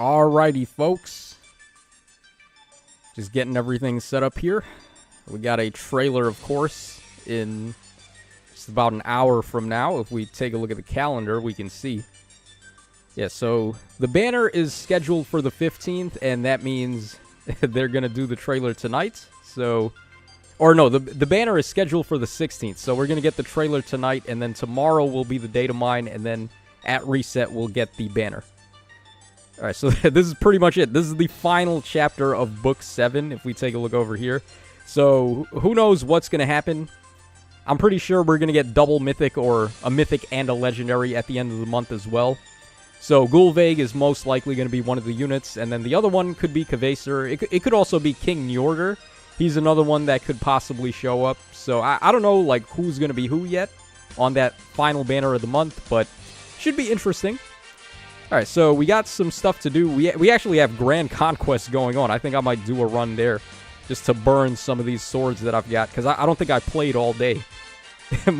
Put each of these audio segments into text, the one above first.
Alrighty, folks. Just getting everything set up here. We got a trailer, of course, in just about an hour from now. If we take a look at the calendar, we can see. Yeah, so the banner is scheduled for the 15th, and that means they're going to do the trailer tonight. So, or no, the banner is scheduled for the 16th. So we're going to get the trailer tonight, and then tomorrow will be the data mine, and then at reset we'll get the banner. Alright, so this is pretty much it. This is the final chapter of Book 7, if we take a look over here. So, who knows what's going to happen. I'm pretty sure we're going to get double mythic or a mythic and a legendary at the end of the month as well. So, Gulveig is most likely going to be one of the units, and then the other one could be Kvaser. It could also be King Njorgr. He's another one that could possibly show up. So, I don't know like who's going to be who yet on that final banner of the month, but should be interesting. Alright, so we got some stuff to do. We actually have Grand Conquest going on. I think I might do a run there just to burn some of these swords that I've got, because I don't think I played all day.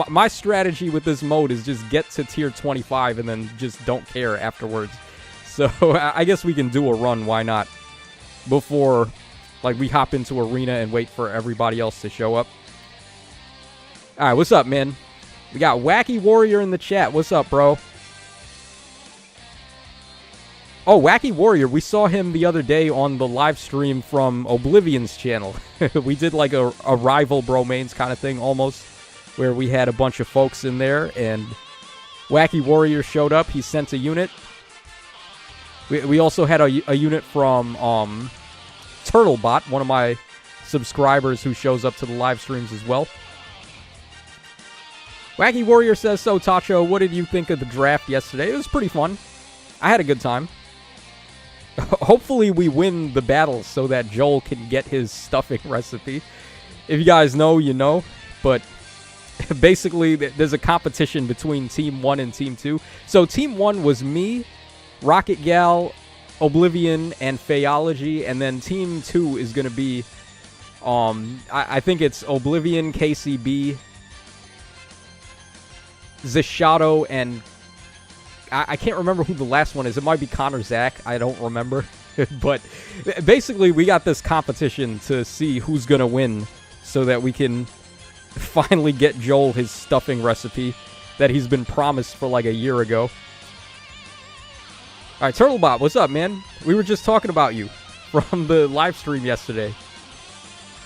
My strategy with this mode is just get to tier 25 and then just don't care afterwards. So I guess we can do a run, why not? Before like we hop into arena and wait for everybody else to show up. Alright, what's up, man? We got Wacky Warrior in the chat. What's up, bro? Oh, Wacky Warrior, we saw him the other day on the live stream from Oblivion's channel. We did like a rival bromains kind of thing almost, where we had a bunch of folks in there, and Wacky Warrior showed up. He sent a unit. We also had a unit from Turtlebot, one of my subscribers who shows up to the live streams as well. Wacky Warrior says, so Tacho, what did you think of the draft yesterday? It was pretty fun. I had a good time. Hopefully we win the battle so that Joel can get his stuffing recipe. If you guys know, you know. But basically, there's a competition between Team 1 and Team 2. So Team 1 was me, Rocket Gal, Oblivion, and Phaeology. And then Team 2 is going to be, I think it's Oblivion, KCB, Zishadow, and I can't remember who the last one is. It might be Connor Zach. I don't remember. But basically, we got this competition to see who's going to win so that we can finally get Joel his stuffing recipe that he's been promised for like a year ago. Alright, Turtlebot, what's up, man? We were just talking about you from the live stream yesterday.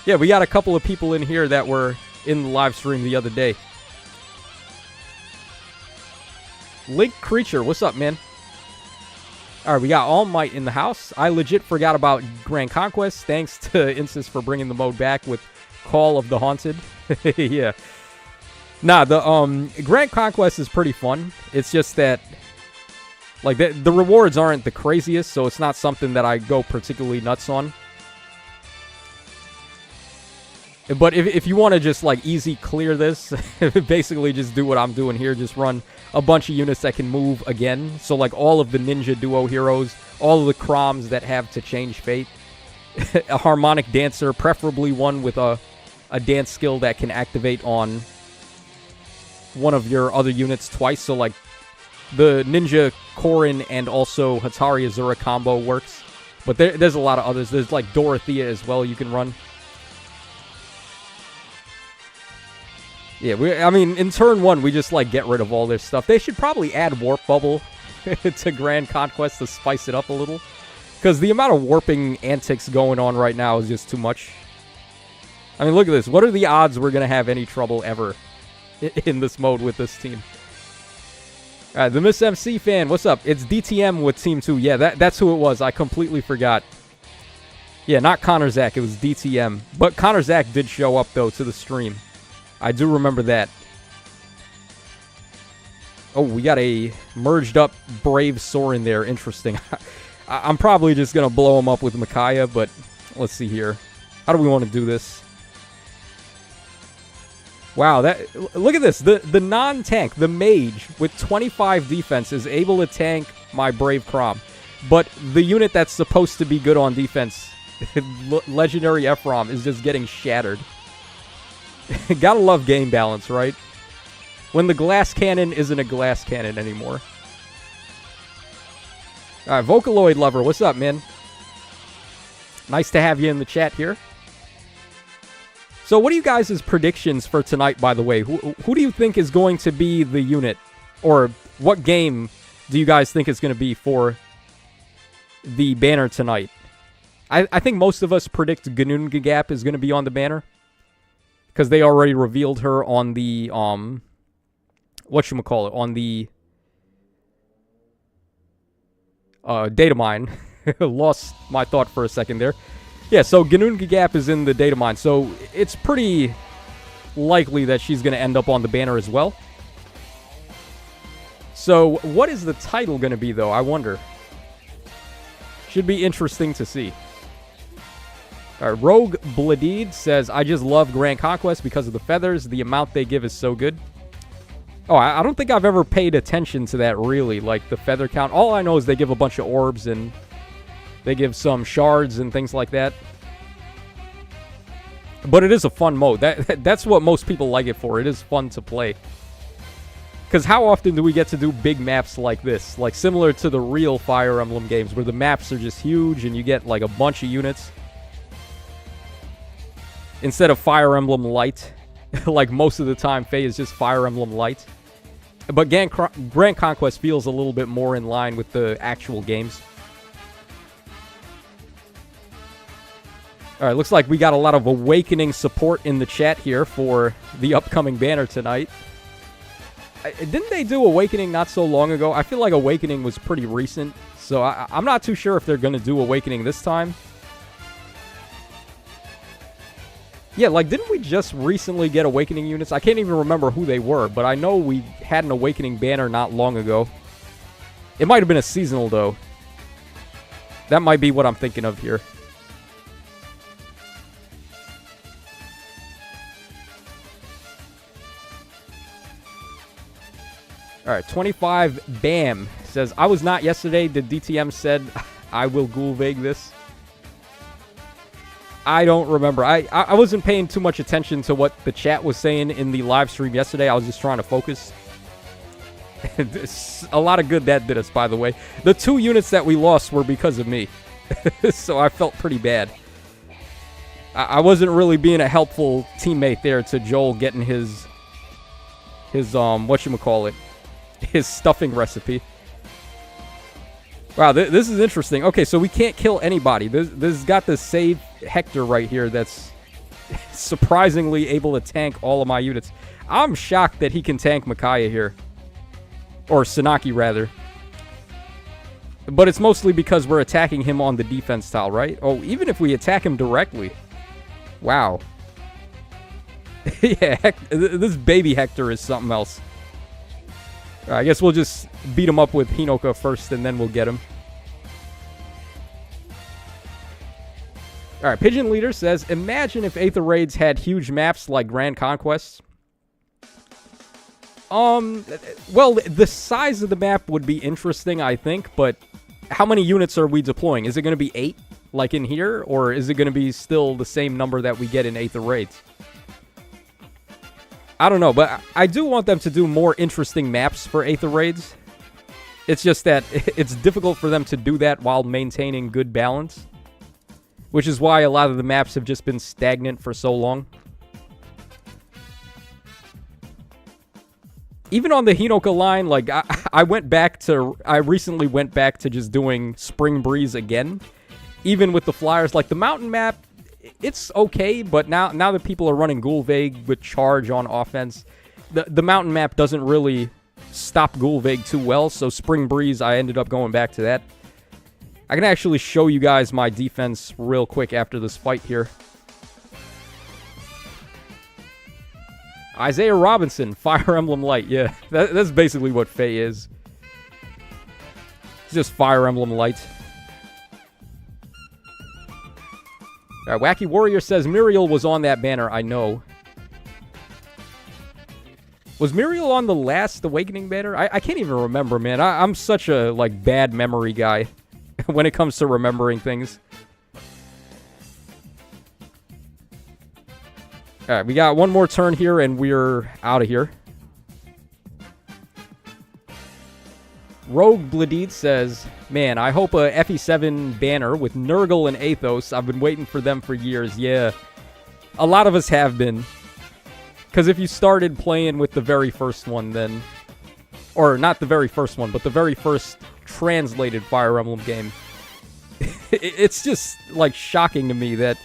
Yeah, we got a couple of people in here that were in the live stream the other day. Link Creature, what's up, man? Alright, we got All Might in the house. I legit forgot about Grand Conquest. Thanks to Insys for bringing the mode back with Call of the Haunted. Yeah. Nah, the Grand Conquest is pretty fun. It's just that like the rewards aren't the craziest, so it's not something that I go particularly nuts on. But if you want to just like easy clear this, basically just do what I'm doing here. Just run a bunch of units that can move again. So like all of the Ninja Duo heroes, all of the Kroms that have to change fate. A Harmonic Dancer, preferably one with a dance skill that can activate on one of your other units twice. So like the Ninja Korin and also Hatari Azura combo works. But there's a lot of others. There's like Dorothea as well you can run. Yeah, I mean, in turn 1, we just, like, get rid of all this stuff. They should probably add Warp Bubble to Grand Conquest to spice it up a little. Because the amount of warping antics going on right now is just too much. I mean, look at this. What are the odds we're going to have any trouble ever in this mode with this team? Alright, the Miss MC fan, what's up? It's DTM with Team 2. Yeah, that's who it was. I completely forgot. Yeah, not Connor Zach. It was DTM. But Connor Zach did show up, though, to the stream. I do remember that. Oh, we got a merged up Brave Sorin there. Interesting. I'm probably just going to blow him up with Micaiah, but let's see here. How do we want to do this? Wow, look at this. The non-tank, the mage with 25 defense is able to tank my Brave Crom. But the unit that's supposed to be good on defense, Legendary Ephraim, is just getting shattered. Gotta love game balance, right? When the glass cannon isn't a glass cannon anymore. All right, Vocaloid Lover, what's up, man? Nice to have you in the chat here. So what are you guys' predictions for tonight, by the way? Who do you think is going to be the unit? Or what game do you guys think is going to be for the banner tonight? I think most of us predict Ginnungagap is going to be on the banner. Because they already revealed her on the, whatchamacallit, on the data mine. Lost my thought for a second there. Yeah, so Ginnungagap is in the data mine, so it's pretty likely that she's going to end up on the banner as well. So, what is the title going to be, though? I wonder. Should be interesting to see. All right, Rogue Bladid says, I just love Grand Conquest because of the feathers. The amount they give is so good. Oh, I don't think I've ever paid attention to that, really, like the feather count. All I know is they give a bunch of orbs and they give some shards and things like that. But it is a fun mode. That's what most people like it for. It is fun to play. Because how often do we get to do big maps like this? Like similar to the real Fire Emblem games where the maps are just huge and you get like a bunch of units. Instead of Fire Emblem Light. Like most of the time, Faye is just Fire Emblem Light. But Grand Conquest feels a little bit more in line with the actual games. All right, looks like we got a lot of Awakening support in the chat here for the upcoming banner tonight. Didn't they do Awakening not so long ago? I feel like Awakening was pretty recent, so I'm not too sure if they're going to do Awakening this time. Yeah, like, didn't we just recently get Awakening units? I can't even remember who they were, but I know we had an Awakening banner not long ago. It might have been a seasonal, though. That might be what I'm thinking of here. All right, 25 Bam says, I was not yesterday. The DTM said, I will Gulvig this. I don't remember. I wasn't paying too much attention to what the chat was saying in the live stream yesterday. I was just trying to focus. A lot of good that did us, by the way. The 2 units that we lost were because of me. So I felt pretty bad. I wasn't really being a helpful teammate there to Joel getting his whatchamacallit, his stuffing recipe. Wow, this is interesting. Okay, so we can't kill anybody. This has got the save Hector right here that's surprisingly able to tank all of my units. I'm shocked that he can tank Micaiah here. Or Sanaki, rather. But it's mostly because we're attacking him on the defense tile, right? Oh, even if we attack him directly. Wow. Yeah, this baby Hector is something else. I guess we'll just beat him up with Hinoka first, and then we'll get him. All right, Pigeon Leader says, imagine if Aether Raids had huge maps like Grand Conquest. Well, the size of the map would be interesting, I think, but how many units are we deploying? Is it going to be 8, like in here, or is it going to be still the same number that we get in Aether Raids? I don't know, but I do want them to do more interesting maps for Aether Raids. It's just that it's difficult for them to do that while maintaining good balance. Which is why a lot of the maps have just been stagnant for so long. Even on the Hinoka line, like, I recently went back to just doing Spring Breeze again. Even with the flyers, like the mountain map, it's okay, but now that people are running Gulvig with charge on offense, the mountain map doesn't really stop Gulvig too well, so Spring Breeze, I ended up going back to that. I can actually show you guys my defense real quick after this fight here. Isaiah Robinson, Fire Emblem Light. Yeah, that's basically what Faye is. It's just Fire Emblem Light. All right, Wacky Warrior says Muriel was on that banner. I know. Was Muriel on the last Awakening banner? I can't even remember, man. I'm such a bad memory guy when it comes to remembering things. All right, we got one more turn here, and we're out of here. Rogue Bladid says, man, I hope a FE7 banner with Nurgle and Athos. I've been waiting for them for years. Yeah, a lot of us have been. Because if you started playing with the very first one, then... Or not the very first one, but the very first translated Fire Emblem game. It's just, like, shocking to me that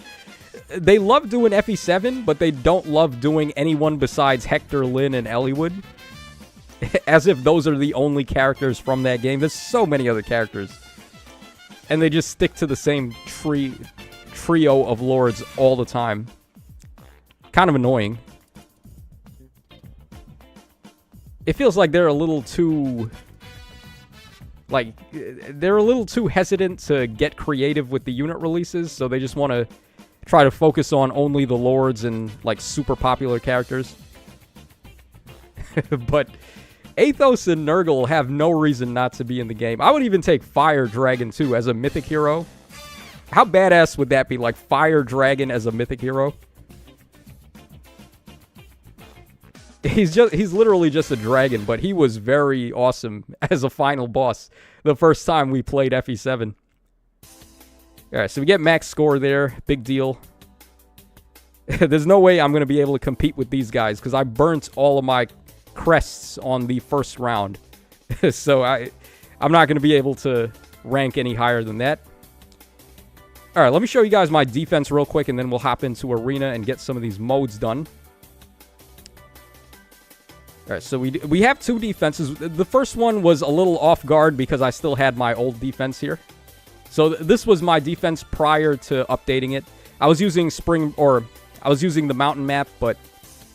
they love doing FE7, but they don't love doing anyone besides Hector, Lyn, and Eliwood. As if those are the only characters from that game. There's so many other characters. And they just stick to the same trio of lords all the time. Kind of annoying. It feels like they're a little too... Like, they're a little too hesitant to get creative with the unit releases, so they just want to try to focus on only the lords and, like, super popular characters. But Athos and Nurgle have no reason not to be in the game. I would even take Fire Dragon, too, as a mythic hero. How badass would that be? Like, Fire Dragon as a mythic hero? He's literally just a dragon, but he was very awesome as a final boss the first time we played FE7. Alright, so we get max score there. Big deal. There's no way I'm going to be able to compete with these guys, because I burnt all of my crests on the first round. So I'm not going to be able to rank any higher than that. Alright, let me show you guys my defense real quick, and then we'll hop into Arena and get some of these modes done. Alright, so we have two defenses. The first one was a little off guard because I still had my old defense here. So this was my defense prior to updating it. I was using the mountain map, but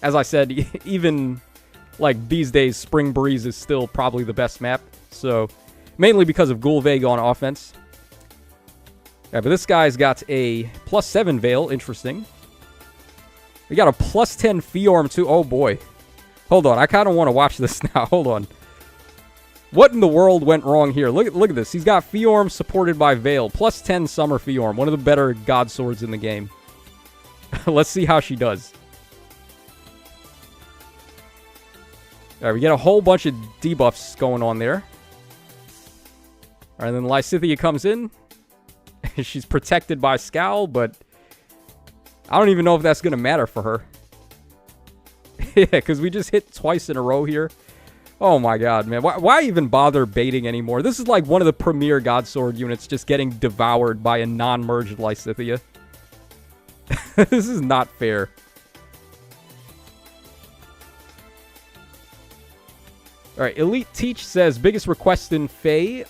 as I said, even like these days, Spring Breeze is still probably the best map. So mainly because of Gulveg on offense. Yeah, but this guy's got a +7 Veil. Interesting. We got a +10 Fiorm too. Oh boy. Hold on, I kind of want to watch this now. Hold on. What in the world went wrong here? Look at this. He's got Fiorm supported by Veil. +10 Summer Fiorm. One of the better God Swords in the game. Let's see how she does. Alright, we get a whole bunch of debuffs going on there. Alright, then Lysithea comes in. She's protected by Scowl, but I don't even know if that's going to matter for her. Yeah, because we just hit twice in a row here. Oh my god, man. Why even bother baiting anymore? This is like one of the premier God Sword units just getting devoured by a non-merged Lysithea. This is not fair. Alright, Elite Teach says, biggest request in Fae.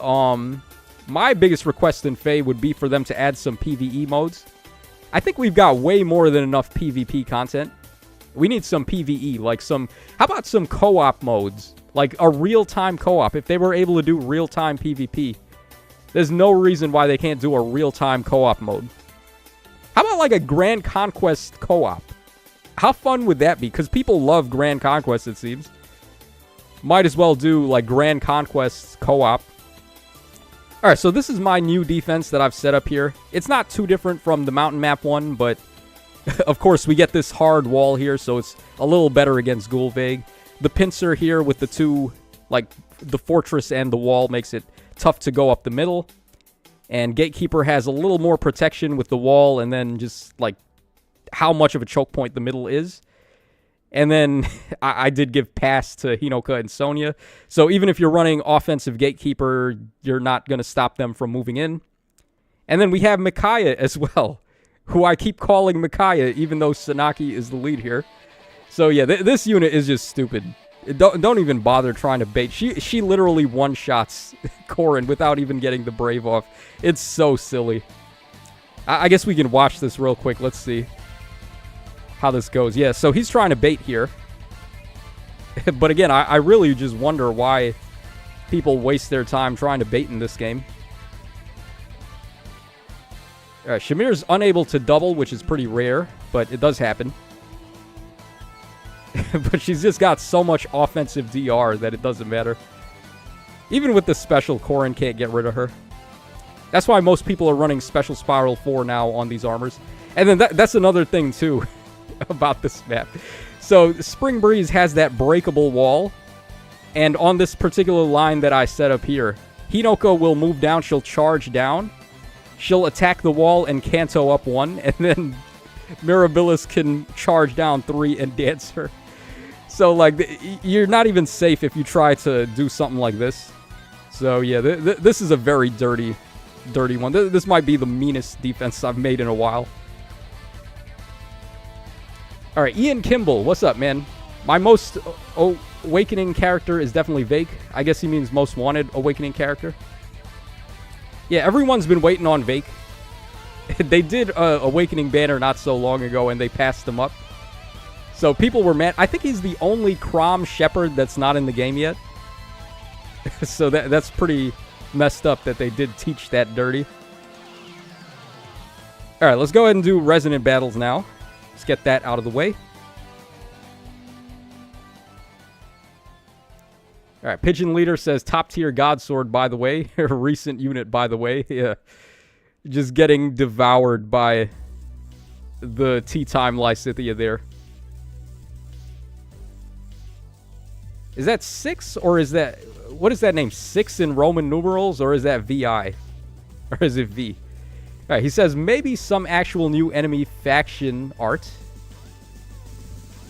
My biggest request in Fae would be for them to add some PvE modes. I think we've got way more than enough PvP content. We need some PvE, like some... How about some co-op modes? Like a real-time co-op. If they were able to do real-time PvP, there's no reason why they can't do a real-time co-op mode. How about like a Grand Conquest co-op? How fun would that be? Because people love Grand Conquest, it seems. Might as well do like Grand Conquest co-op. Alright, so this is my new defense that I've set up here. It's not too different from the mountain map one, but... Of course, we get this hard wall here, so it's a little better against Gulveg. The pincer here with the two, like, the fortress and the wall makes it tough to go up the middle. And Gatekeeper has a little more protection with the wall and then just, like, how much of a choke point the middle is. And then I did give pass to Hinoka and Sonya. So even if you're running offensive Gatekeeper, you're not going to stop them from moving in. And then we have Micaiah as well, who I keep calling Micaiah, even though Sanaki is the lead here. So yeah, this unit is just stupid. Don't even bother trying to bait. She literally one-shots Corrin without even getting the Brave off. It's so silly. I guess we can watch this real quick. Let's see how this goes. Yeah, so he's trying to bait here. But again, I really just wonder why people waste their time trying to bait in this game. Shamir's unable to double, which is pretty rare, but it does happen. But she's just got so much offensive DR that it doesn't matter. Even with the special, Corrin can't get rid of her. That's why most people are running Special Spiral 4 now on these armors. And then that's another thing, too, about this map. So, Spring Breeze has that breakable wall. And on this particular line that I set up here, Hinoko will move down, she'll charge down, she'll attack the wall and Kanto up 1, and then Mirabilis can charge down 3 and dance her. So, like, you're not even safe if you try to do something like this. So, yeah, this is a very dirty one. This might be the meanest defense I've made in a while. Alright, Ian Kimball, what's up, man? My most awakening character is definitely Vake. I guess he means most wanted awakening character. Yeah, everyone's been waiting on Vake. They did Awakening Banner not so long ago, and they passed him up. So people were mad. I think he's the only Crom Shepherd that's not in the game yet. So that's pretty messed up that they did teach that dirty. Alright, let's go ahead and do Resonant Battles now. Let's get that out of the way. Alright, Pigeon Leader says top tier God Sword, by the way. Recent unit, by the way. Yeah. Just getting devoured by the Tea Time Lysithea there. Is that 6 or is that... What is that name? 6 in Roman numerals or is that VI? Or is it V? Alright, he says maybe some actual new enemy faction art.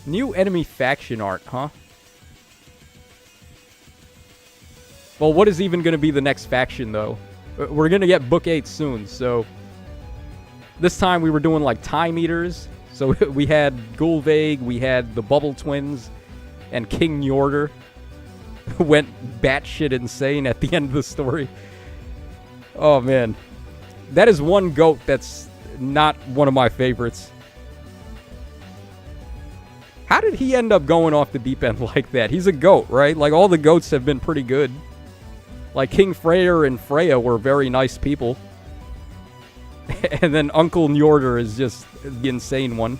New enemy faction art, huh? Well, what is even going to be the next faction, though? We're going to get Book 8 soon, so... This time we were doing, like, Time Eaters. So we had Gulvague, we had the Bubble Twins, and King Njordur. Went batshit insane at the end of the story. Oh, man. That is one goat that's not one of my favorites. How did he end up going off the deep end like that? He's a goat, right? Like, all the goats have been pretty good. Like, King Freyr and Freya were very nice people. And then Uncle Njordur is just the insane one.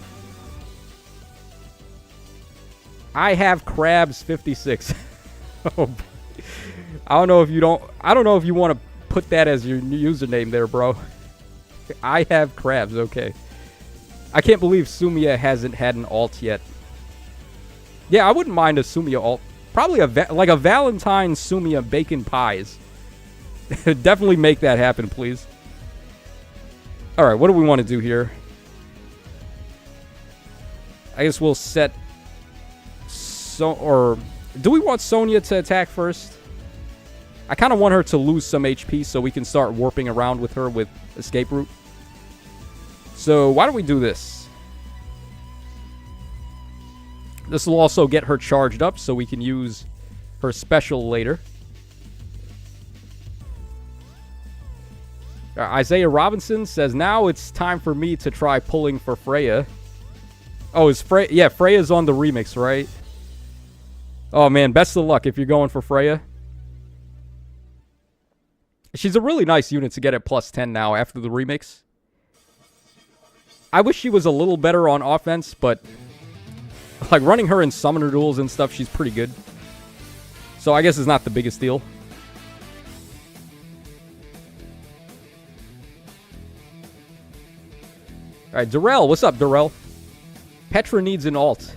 I have crabs 56. Oh, I don't know if you don't... I don't know if you want to put that as your username there, bro. I have crabs, okay. I can't believe Sumia hasn't had an alt yet. Yeah, I wouldn't mind a Sumia alt. Probably like a Valentine Sumia bacon pies. Definitely make that happen, please. Alright, what do we want to do here? I guess we'll set... Or... Do we want Sonya to attack first? I kind of want her to lose some HP so we can start warping around with her with Escape Route. So, why don't we do this? This will also get her charged up so we can use her special later. Isaiah Robinson says, now it's time for me to try pulling for Freya. Oh, is Freya... Yeah, Freya's on the remix, right? Oh, man, best of luck if you're going for Freya. She's a really nice unit to get at plus 10 now after the remix. I wish she was a little better on offense, but... Like, running her in summoner duels and stuff, she's pretty good. So I guess it's not the biggest deal. Alright, Darrell. What's up, Darrell? Petra needs an alt.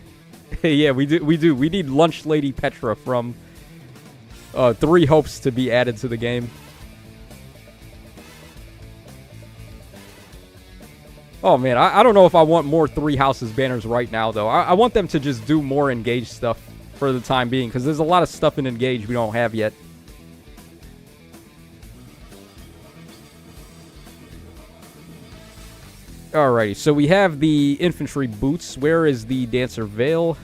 Yeah, we do. We need Lunch Lady Petra from 3 Hopes to be added to the game. Oh, man. I don't know if I want more 3 Houses banners right now, though. I want them to just do more Engage stuff for the time being, because there's a lot of stuff in Engage we don't have yet. Alrighty, so we have the infantry boots. Where is the Dancer Veil?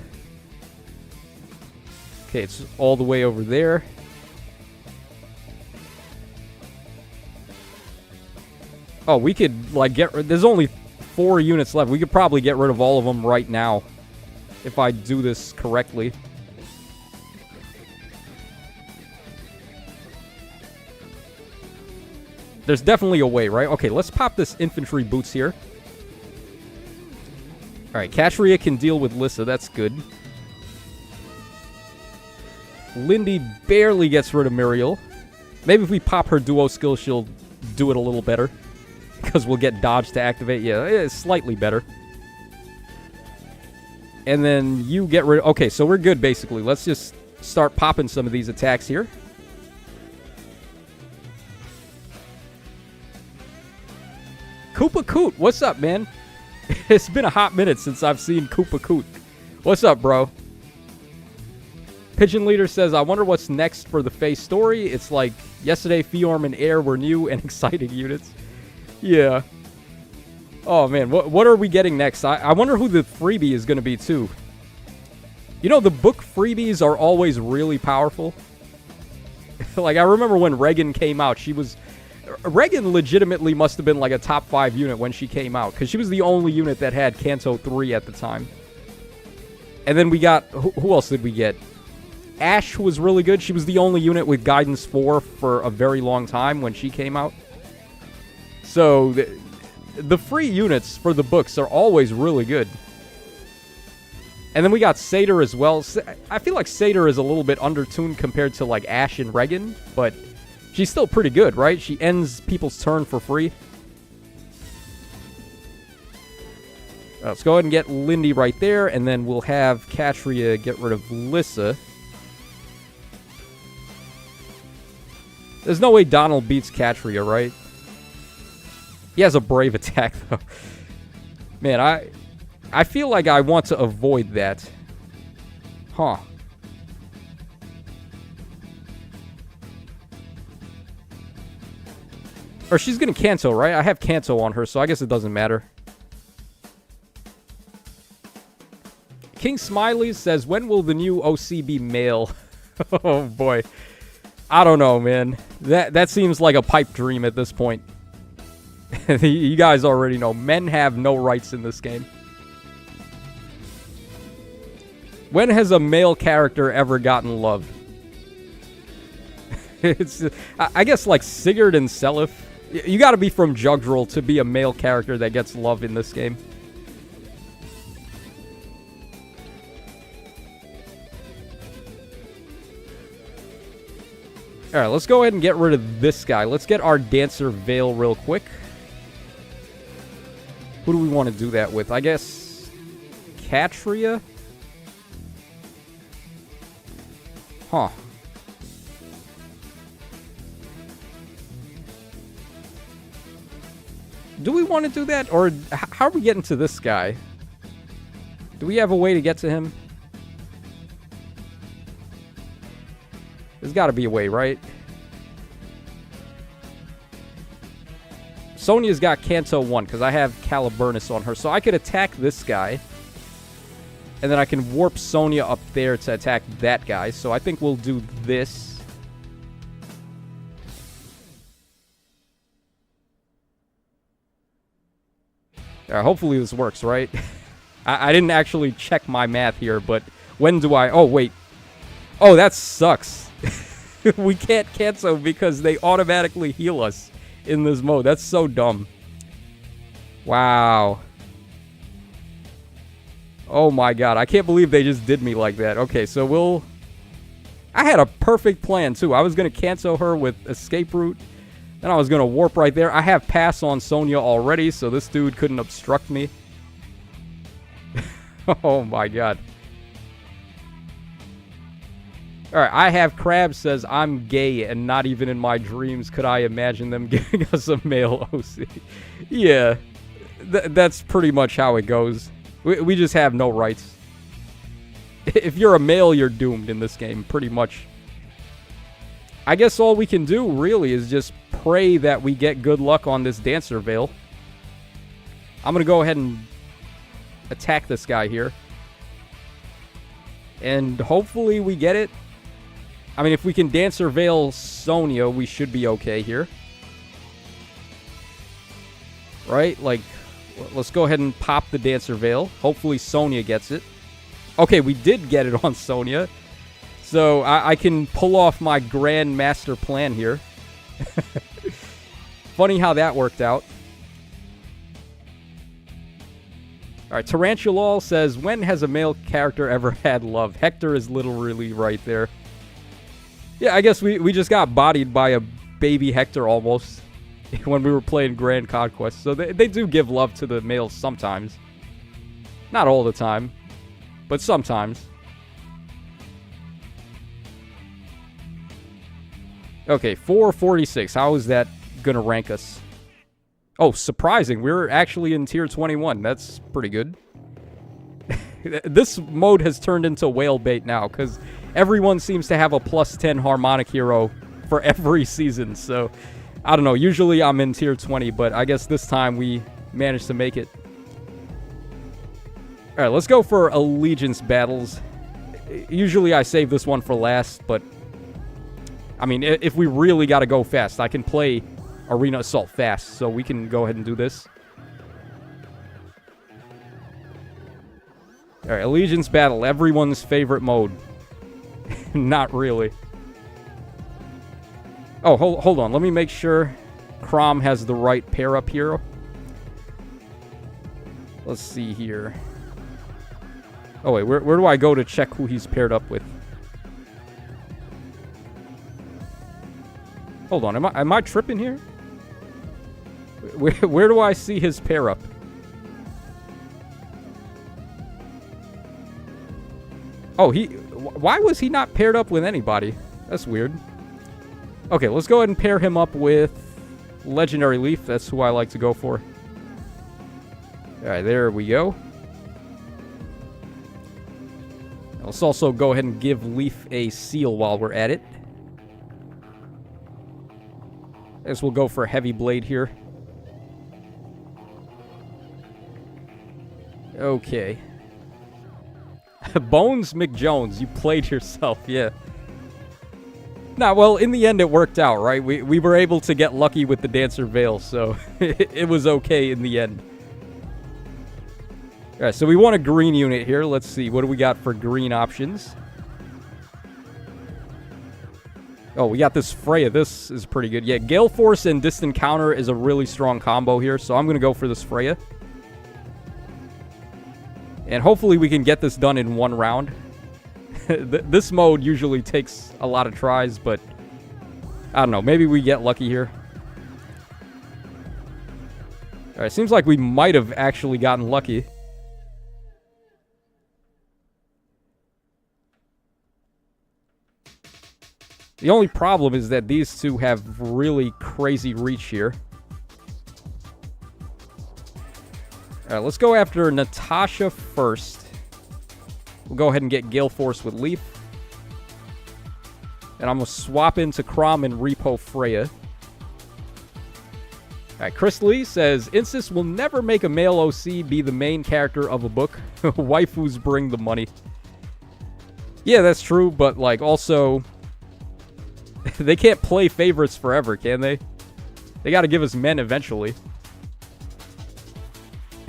Okay, it's all the way over there. Oh, we could, like, there's only 4 units left. We could probably get rid of all of them right now if I do this correctly. There's definitely a way, right? Okay, let's pop this infantry boots here. Alright, Katria can deal with Lissa. That's good. Lindy barely gets rid of Muriel. Maybe if we pop her duo skill, she'll do it a little better. Because we'll get dodge to activate. Yeah, it's slightly better. And then you get rid of... Okay, so we're good, basically. Let's just start popping some of these attacks here. Koopa Coot, what's up, man? It's been a hot minute since I've seen Koopa Coot. What's up, bro? Pigeon Leader says, I wonder what's next for the Fae story. It's like, yesterday Fiorm and Air were new and exciting units. Yeah. Oh, man, what are we getting next? I wonder who the freebie is going to be, too. You know, the book freebies are always really powerful. Like, I remember when Regan came out, Regan legitimately must have been like a top 5 unit when she came out, because she was the only unit that had Kanto 3 at the time. And then we got, who else did we get? Ash was really good. She was the only unit with Guidance 4 for a very long time when she came out. So, the free units for the books are always really good. And then we got Satyr as well. I feel like Satyr is a little bit undertuned compared to like Ash and Regan, but she's still pretty good, right? She ends people's turn for free. Let's go ahead and get Lindy right there, and then we'll have Katria get rid of Lissa. There's no way Donald beats Katria, right? He has a brave attack, though. Man, I feel like I want to avoid that. Huh. Or she's going to Kanto, right? I have Kanto on her, so I guess it doesn't matter. King Smiley says, when will the new OC be male? Oh, boy. I don't know, man. That seems like a pipe dream at this point. You guys already know. Men have no rights in this game. When has a male character ever gotten love? I guess like Sigurd and Seliph. You gotta be from Jugdral to be a male character that gets love in this game. Alright, let's go ahead and get rid of this guy. Let's get our Dancer Veil real quick. Who do we want to do that with? I guess Katria? Huh. Do we want to do that? Or how are we getting to this guy? Do we have a way to get to him? There's got to be a way, right? Sonia's got Kanto 1 because I have Caliburnus on her. So I could attack this guy. And then I can warp Sonia up there to attack that guy. So I think we'll do this. Alright, hopefully this works, right? I didn't actually check my math here, but when do I... Oh, wait. Oh, that sucks. We can't cancel because they automatically heal us in this mode. That's so dumb. Wow. Oh my god, I can't believe they just did me like that. Okay, so we'll... I had a perfect plan, too. I was going to cancel her with Escape Route. Then I was going to warp right there. I have Pass on Sonia already, so this dude couldn't obstruct me. Oh my god. Alright, I have Crab says, I'm gay and not even in my dreams could I imagine them giving us a male OC. Yeah, that's pretty much how it goes. We just have no rights. If you're a male, you're doomed in this game, pretty much. I guess all we can do, really, is just pray that we get good luck on this Dancer Veil. I'm going to go ahead and attack this guy here. And hopefully we get it. I mean, if we can Dancer Veil Sonia, we should be okay here. Right? Like, let's go ahead and pop the Dancer Veil. Hopefully Sonia gets it. Okay, we did get it on Sonia. So I can pull off my grand master plan here. Funny how that worked out. Alright, Tarantulol says, when has a male character ever had love? Hector is literally right there. Yeah, I guess we just got bodied by a baby Hector almost when we were playing Grand Conquest. So they do give love to the males sometimes. Not all the time, but sometimes. Okay, 446. How is that gonna rank us? Oh, surprising. We're actually in tier 21. That's pretty good. This mode has turned into whale bait now, because everyone seems to have a plus 10 harmonic hero for every season. So, I don't know. Usually I'm in tier 20, but I guess this time we managed to make it. Alright, let's go for allegiance battles. Usually I save this one for last, but I mean, if we really gotta go fast, I can play Arena Assault fast, so we can go ahead and do this. Alright, Allegiance Battle, everyone's favorite mode. Not really. Oh, hold on, let me make sure Chrom has the right pair up here. Let's see here. Oh wait, where do I go to check who he's paired up with? Hold on, am I tripping here? Where do I see his pair up? Oh, why was he not paired up with anybody? That's weird. Okay, let's go ahead and pair him up with Legendary Leaf. That's who I like to go for. Alright, there we go. Let's also go ahead and give Leaf a seal while we're at it. I guess we'll go for a Heavy Blade here. Okay. Bones McJones, you played yourself, yeah. Nah, well, in the end it worked out, right? We were able to get lucky with the Dancer Veil, so it was okay in the end. Alright, so we want a green unit here. Let's see, what do we got for green options? Oh, we got this Freya. This is pretty good. Yeah, Gale Force and Distant Counter is a really strong combo here, so I'm going to go for this Freya. And hopefully we can get this done in one round. This mode usually takes a lot of tries, but I don't know. Maybe we get lucky here. Alright, seems like we might have actually gotten lucky. The only problem is that these two have really crazy reach here. Alright, let's go after Natasha first. We'll go ahead and get Gale Force with Leaf. And I'm going to swap into Chrom and repo Freya. Alright, Chris Lee says, Insys will never make a male OC be the main character of a book. Waifus bring the money. Yeah, that's true, but like also... they can't play favorites forever, can they? They gotta give us men eventually.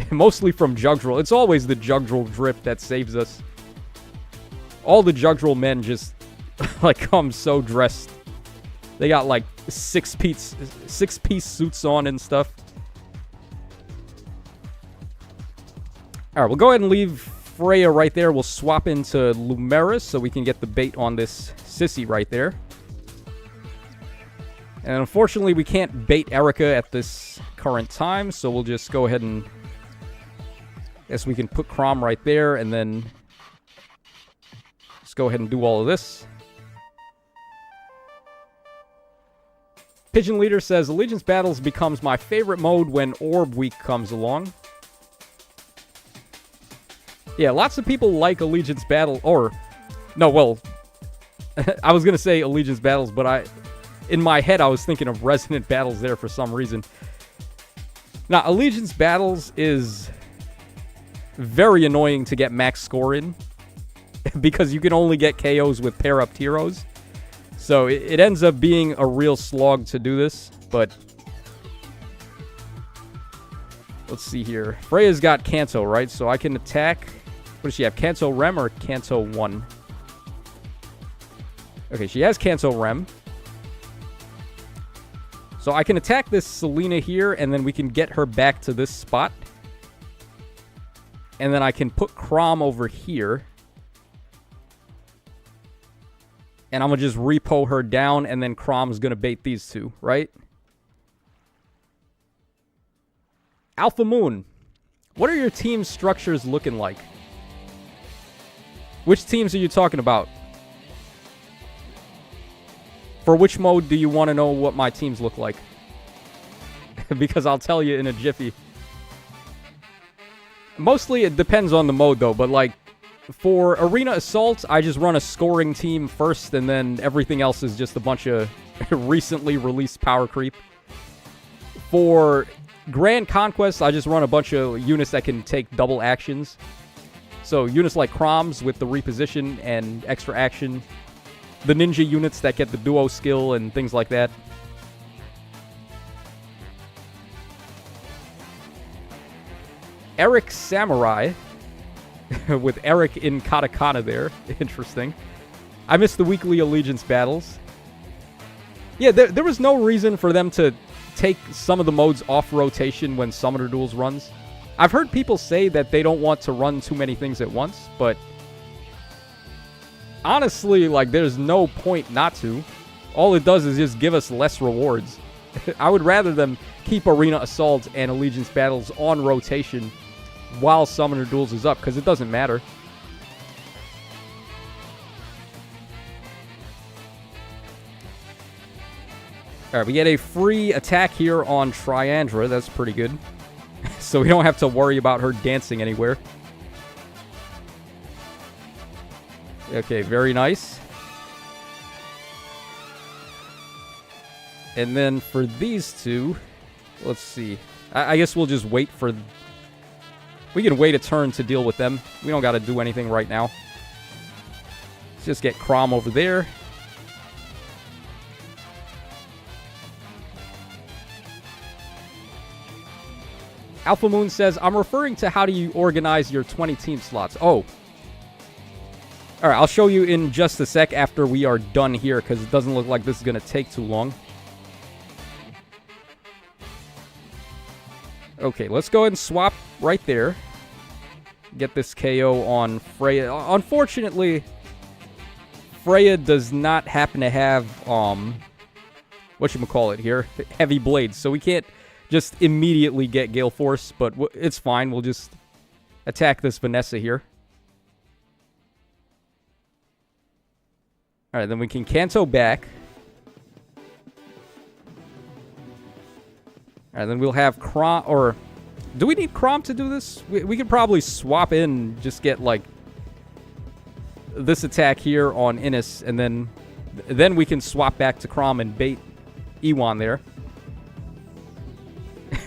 Mostly from Jugdral. It's always the Jugdral drip that saves us. All the Jugdral men just, like, come so dressed. They got, like, six-piece suits on and stuff. Alright, we'll go ahead and leave Freya right there. We'll swap into Lumeris so we can get the bait on this sissy right there. And unfortunately, we can't bait Erica at this current time, so we'll just go ahead and... guess we can put Chrom right there, and then... just go ahead and do all of this. Pigeon Leader says, Allegiance Battles becomes my favorite mode when Orb Week comes along. Yeah, lots of people like Allegiance Battle, or... no, well... I was gonna say Allegiance Battles, but in my head, I was thinking of Resonant Battles there for some reason. Now, Allegiance Battles is very annoying to get max score in. Because you can only get KOs with pair-up heroes. So, it ends up being a real slog to do this. But, let's see here. Freya's got Kanto, right? So, I can attack... what does she have? Kanto Rem or Kanto 1? Okay, she has Kanto Rem. So I can attack this Selena here, and then we can get her back to this spot. And then I can put Chrom over here. And I'm going to just repo her down, and then Chrom's going to bait these two, right? Alpha Moon, what are your team structures looking like? Which teams are you talking about? For which mode do you want to know what my teams look like? Because I'll tell you in a jiffy. Mostly it depends on the mode, though. But, like, for Arena Assault, I just run a scoring team first, and then everything else is just a bunch of recently released power creep. For Grand Conquest, I just run a bunch of units that can take double actions. So units like Kroms with the reposition and extra action. The ninja units that get the duo skill and things like that. Eric Samurai with Eric in katakana there. Interesting. I missed the weekly Allegiance battles. Yeah, there was no reason for them to take some of the modes off rotation when Summoner Duels runs. I've heard people say that they don't want to run too many things at once, but honestly, like, there's no point not to. All it does is just give us less rewards. I would rather them keep Arena Assault and Allegiance battles on rotation while Summoner Duels is up, because it doesn't matter. Alright, we get a free attack here on Triandra. That's pretty good. So we don't have to worry about her dancing anywhere. Okay, very nice. And then for these two, let's see. I guess we'll just wait for... We can wait a turn to deal with them. We don't got to do anything right now. Let's just get Crom over there. Alpha Moon says, I'm referring to how do you organize your 20 team slots. Oh. Alright, I'll show you in just a sec after we are done here, because it doesn't look like this is going to take too long. Okay, let's go ahead and swap right there. Get this KO on Freya. Unfortunately, Freya does not happen to have, whatchamacallit here? Heavy blades, so we can't just immediately get Gale Force, but it's fine. We'll just attack this Vanessa here. Alright, then we can Kanto back. Alright, then we'll have Crom, or... Do we need Crom to do this? We could probably swap in, just get, like, this attack here on Innis, and then we can swap back to Crom and bait Ewan there.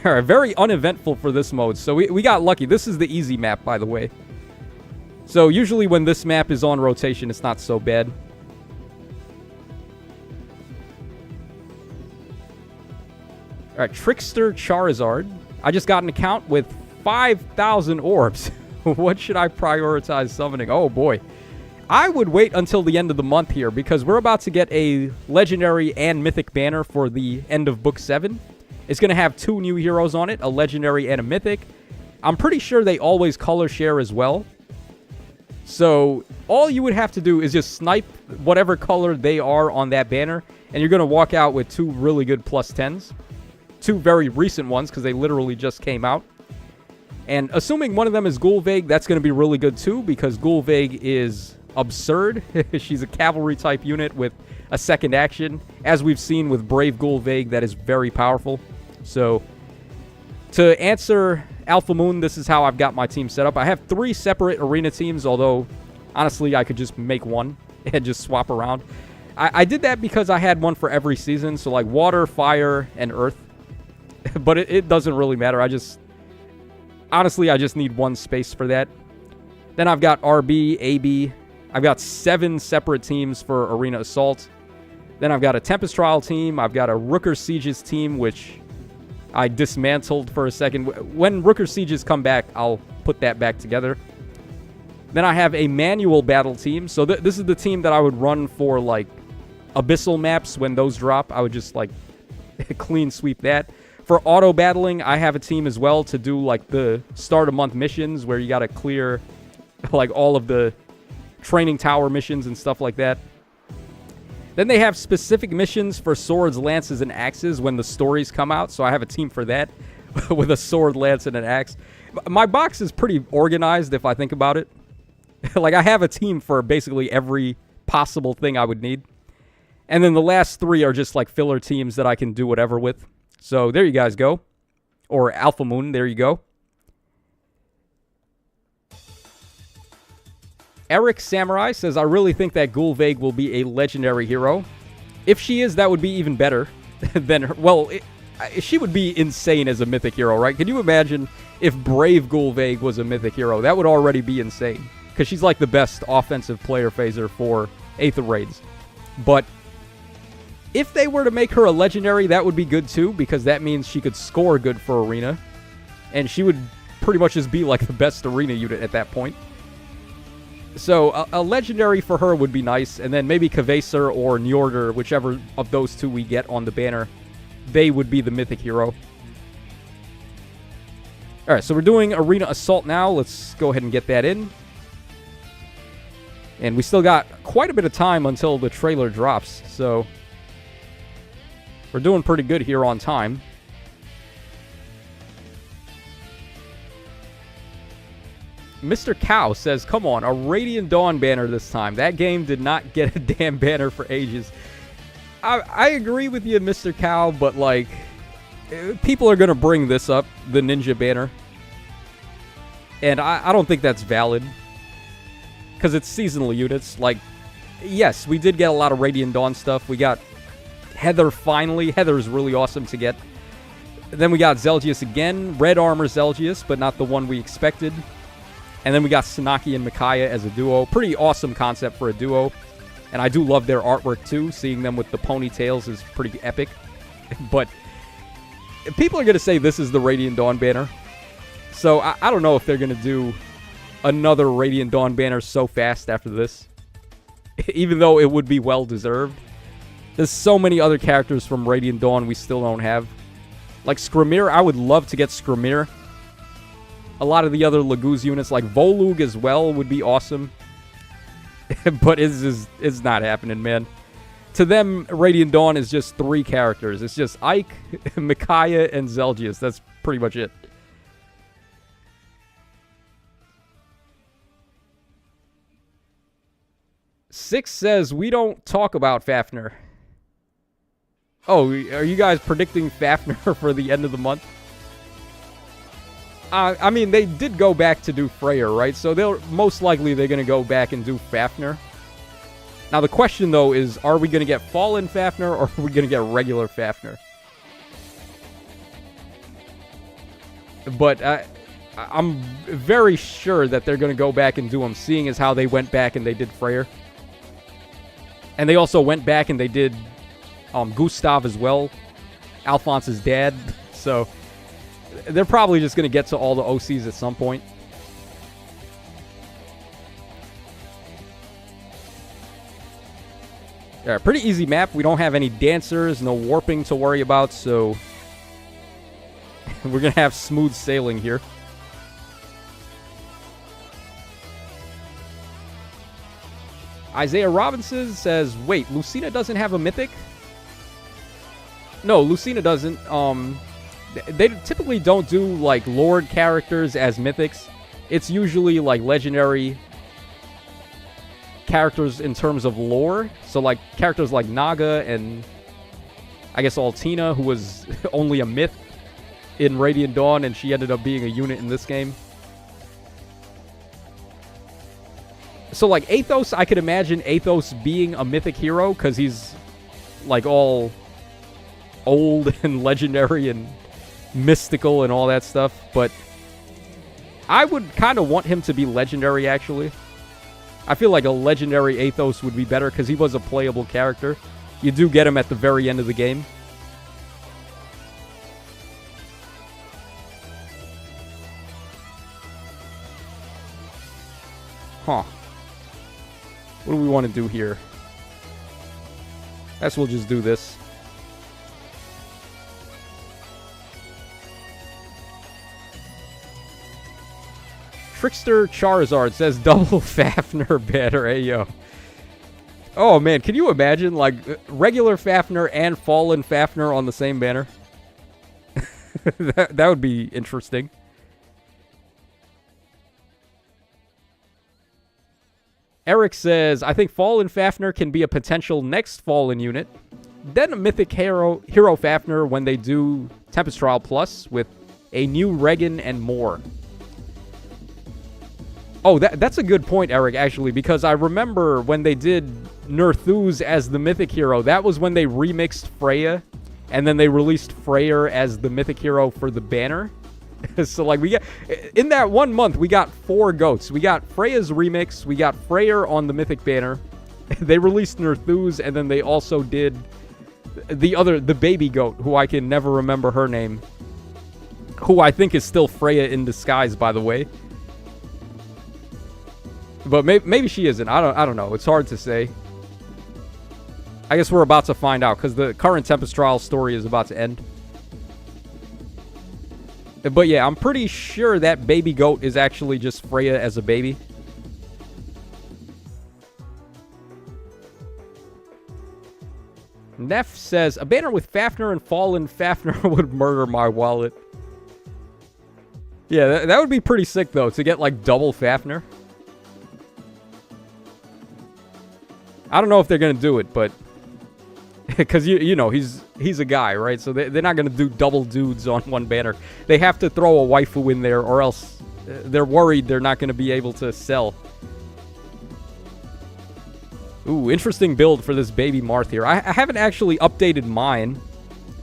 Alright, very uneventful for this mode. So we got lucky. This is the easy map, by the way. So usually when this map is on rotation, it's not so bad. Alright, Trickster Charizard. I just got an account with 5,000 orbs. What should I prioritize summoning? Oh boy. I would wait until the end of the month here, because we're about to get a legendary and mythic banner for the end of Book 7. It's going to have 2 new heroes on it, a legendary and a mythic. I'm pretty sure they always color share as well. So all you would have to do is just snipe whatever color they are on that banner, and you're going to walk out with 2 really good plus 10s. 2 very recent ones, because they literally just came out. And assuming one of them is Gulveig, that's going to be really good too, because Gulveig is absurd. She's a cavalry type unit with a second action. As we've seen with Brave Gulveig, that is very powerful. So, to answer Alpha Moon, this is how I've got my team set up. I have 3 separate arena teams, although, honestly, I could just make one and just swap around. I did that because I had one for every season, so like water, fire, and earth. But it doesn't really matter. Honestly, I just need one space for that. Then I've got RB, AB. I've got 7 separate teams for Arena Assault. Then I've got a Tempest Trial team. I've got a Rooker Sieges team, which I dismantled for a second. When Rooker Sieges come back, I'll put that back together. Then I have a Manual Battle team. So this is the team that I would run for, like, Abyssal maps when those drop. I would just, like, clean sweep that. For auto battling, I have a team as well to do, like, the start of month missions where you got to clear, like, all of the training tower missions and stuff like that. Then they have specific missions for swords, lances, and axes when the stories come out. So I have a team for that with a sword, lance, and an axe. My box is pretty organized if I think about it. Like, I have a team for basically every possible thing I would need. And then the last 3 are just like filler teams that I can do whatever with. So there you guys go. Or Alpha Moon, there you go. Eric Samurai says, I really think that Gulveig will be a legendary hero. If she is, that would be even better than her. Well, she would be insane as a mythic hero, right? Can you imagine if Brave Gulveig was a mythic hero? That would already be insane. Because she's like the best offensive player phaser for Aether Raids. But if they were to make her a legendary, that would be good too, because that means she could score good for Arena. And she would pretty much just be like the best Arena unit at that point. So a legendary for her would be nice, and then maybe Kvaser or Njordur, whichever of those 2 we get on the banner, they would be the mythic hero. Alright, so we're doing Arena Assault now. Let's go ahead and get that in. And we still got quite a bit of time until the trailer drops, so we're doing pretty good here on time. Mr. Cow says, come on, a Radiant Dawn banner this time. That game did not get a damn banner for ages. I agree with you, Mr. Cow, but, like, people are going to bring this up, the Ninja banner. And I don't think that's valid. Because it's seasonal units. Like, yes, we did get a lot of Radiant Dawn stuff. We got Heather finally. Heather's really awesome to get. Then we got Zelgius again. Red Armor Zelgius, but not the one we expected. And then we got Sanaki and Micaiah as a duo. Pretty awesome concept for a duo. And I do love their artwork too. Seeing them with the ponytails is pretty epic. But people are going to say this is the Radiant Dawn banner. So I don't know if they're going to do another Radiant Dawn banner so fast after this. Even though it would be well deserved. There's so many other characters from Radiant Dawn we still don't have. Like Skrimir, I would love to get Skrimir. A lot of the other Laguz units, like Volug as well, would be awesome. But it's not happening, man. To them, Radiant Dawn is just 3 characters. It's just Ike, Micaiah, and Zelgius. That's pretty much it. Six says, we don't talk about Fafnir. Oh, are you guys predicting Fafnir for the end of the month? I mean, they did go back to do Freyr, right? So they're going to go back and do Fafnir. Now the question though is, are we going to get Fallen Fafnir or are we going to get regular Fafnir? But I'm very sure that they're going to go back and do them, seeing as how they went back and they did Freyr. And they also went back and they did Gustav as well, Alphonse's dad. So they're probably just going to get to all the OCs at some point. Yeah, pretty easy map. We don't have any dancers, no warping to worry about, so we're going to have smooth sailing here. Isaiah Robinson says, wait, Lucina doesn't have a mythic? No, Lucina doesn't. They typically don't do, like, Lord characters as mythics. It's usually, like, legendary characters in terms of lore. So, like, characters like Naga and, I guess, Altina, who was only a myth in Radiant Dawn, and she ended up being a unit in this game. So, like, Athos, I could imagine Athos being a mythic hero, because he's, like, all old and legendary and mystical and all that stuff, but I would kind of want him to be legendary, actually. I feel like a legendary Athos would be better because he was a playable character. You do get him at the very end of the game. Huh. What do we want to do here? I guess we'll just do this. Trickster Charizard says double Fafnir banner. Hey, yo. Oh, man. Can you imagine, like, regular Fafnir and Fallen Fafnir on the same banner? that would be interesting. Eric says, I think Fallen Fafnir can be a potential next Fallen unit. Then a Mythic Hero Fafnir when they do Tempest Trial Plus with a new Regan and more. Oh, that's a good point, Eric, actually, because I remember when they did Nerthuz as the Mythic Hero, that was when they remixed Freya, and then they released Freyr as the Mythic Hero for the banner. So, like, we got, in that 1 month, we got 4 goats. We got Freya's remix, we got Freyr on the Mythic banner, they released Nerthuz, and then they also did the baby goat, who I can never remember her name, who I think is still Freya in disguise, by the way. But maybe she isn't. I don't know. It's hard to say. I guess we're about to find out, because the current Tempest Trial story is about to end. But yeah, I'm pretty sure that baby goat is actually just Freya as a baby. Neff says, a banner with Fafnir and Fallen Fafnir would murder my wallet. Yeah, that would be pretty sick, though, to get, like, double Fafnir. I don't know if they're going to do it, but... Because, you know, he's a guy, right? So they're not going to do double dudes on one banner. They have to throw a waifu in there, or else they're worried they're not going to be able to sell. Ooh, interesting build for this baby Marth here. I haven't actually updated mine.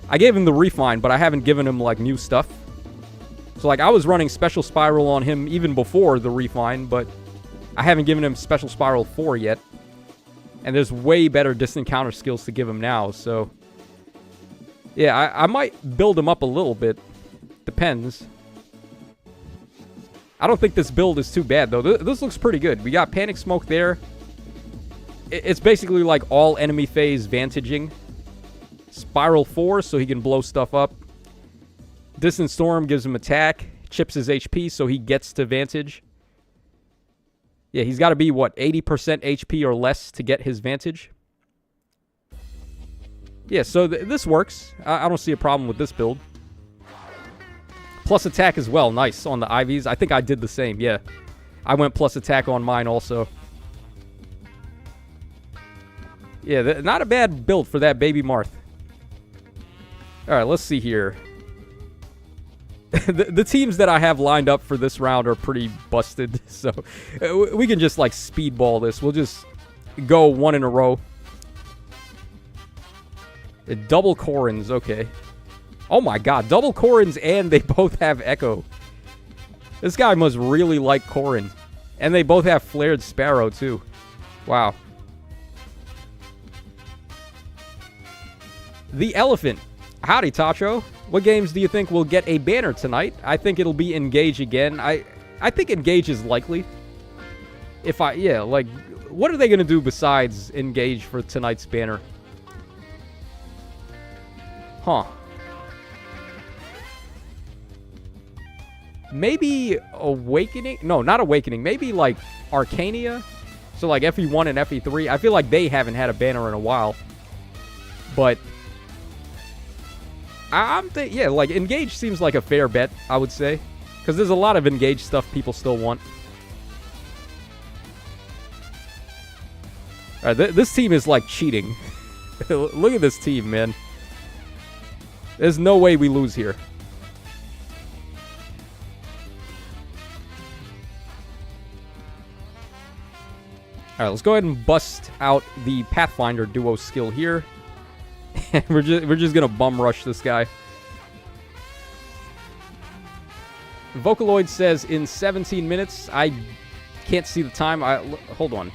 I gave him the refine, but I haven't given him, like, new stuff. So, like, I was running Special Spiral on him even before the refine, but I haven't given him Special Spiral 4 yet. And there's way better distant counter skills to give him now, so... Yeah, I might build him up a little bit. Depends. I don't think this build is too bad, though. This looks pretty good. We got Panic Smoke there. It's basically like all enemy phase vantaging. Spiral 4, so he can blow stuff up. Distant Storm gives him attack. Chips his HP, so he gets to vantage. Yeah, he's got to be, what, 80% HP or less to get his vantage? Yeah, so this works. I don't see a problem with this build. Plus attack as well. Nice on the IVs. I think I did the same, yeah. I went plus attack on mine also. Yeah, not a bad build for that baby Marth. Alright, let's see here. The teams that I have lined up for this round are pretty busted, so we can just, like, speedball this. We'll just go one in a row. Double Corins, okay. Oh my god, double Corins, and they both have Echo. This guy must really like Corin. And they both have Flared Sparrow, too. Wow. The Elephant. Howdy, Tacho. What games do you think will get a banner tonight? I think it'll be Engage again. I think Engage is likely. Yeah, like, what are they going to do besides Engage for tonight's banner? Huh. Maybe Awakening? No, not Awakening. Maybe, like, Arcania? So, like, FE1 and FE3. I feel like they haven't had a banner in a while. But... yeah, like, Engage seems like a fair bet, I would say. Because there's a lot of Engage stuff people still want. Alright, this team is, like, cheating. Look at this team, man. There's no way we lose here. Alright, let's go ahead and bust out the Pathfinder duo skill here. we're just gonna bum rush this guy. Vocaloid says in 17 minutes. I can't see the time. Hold on.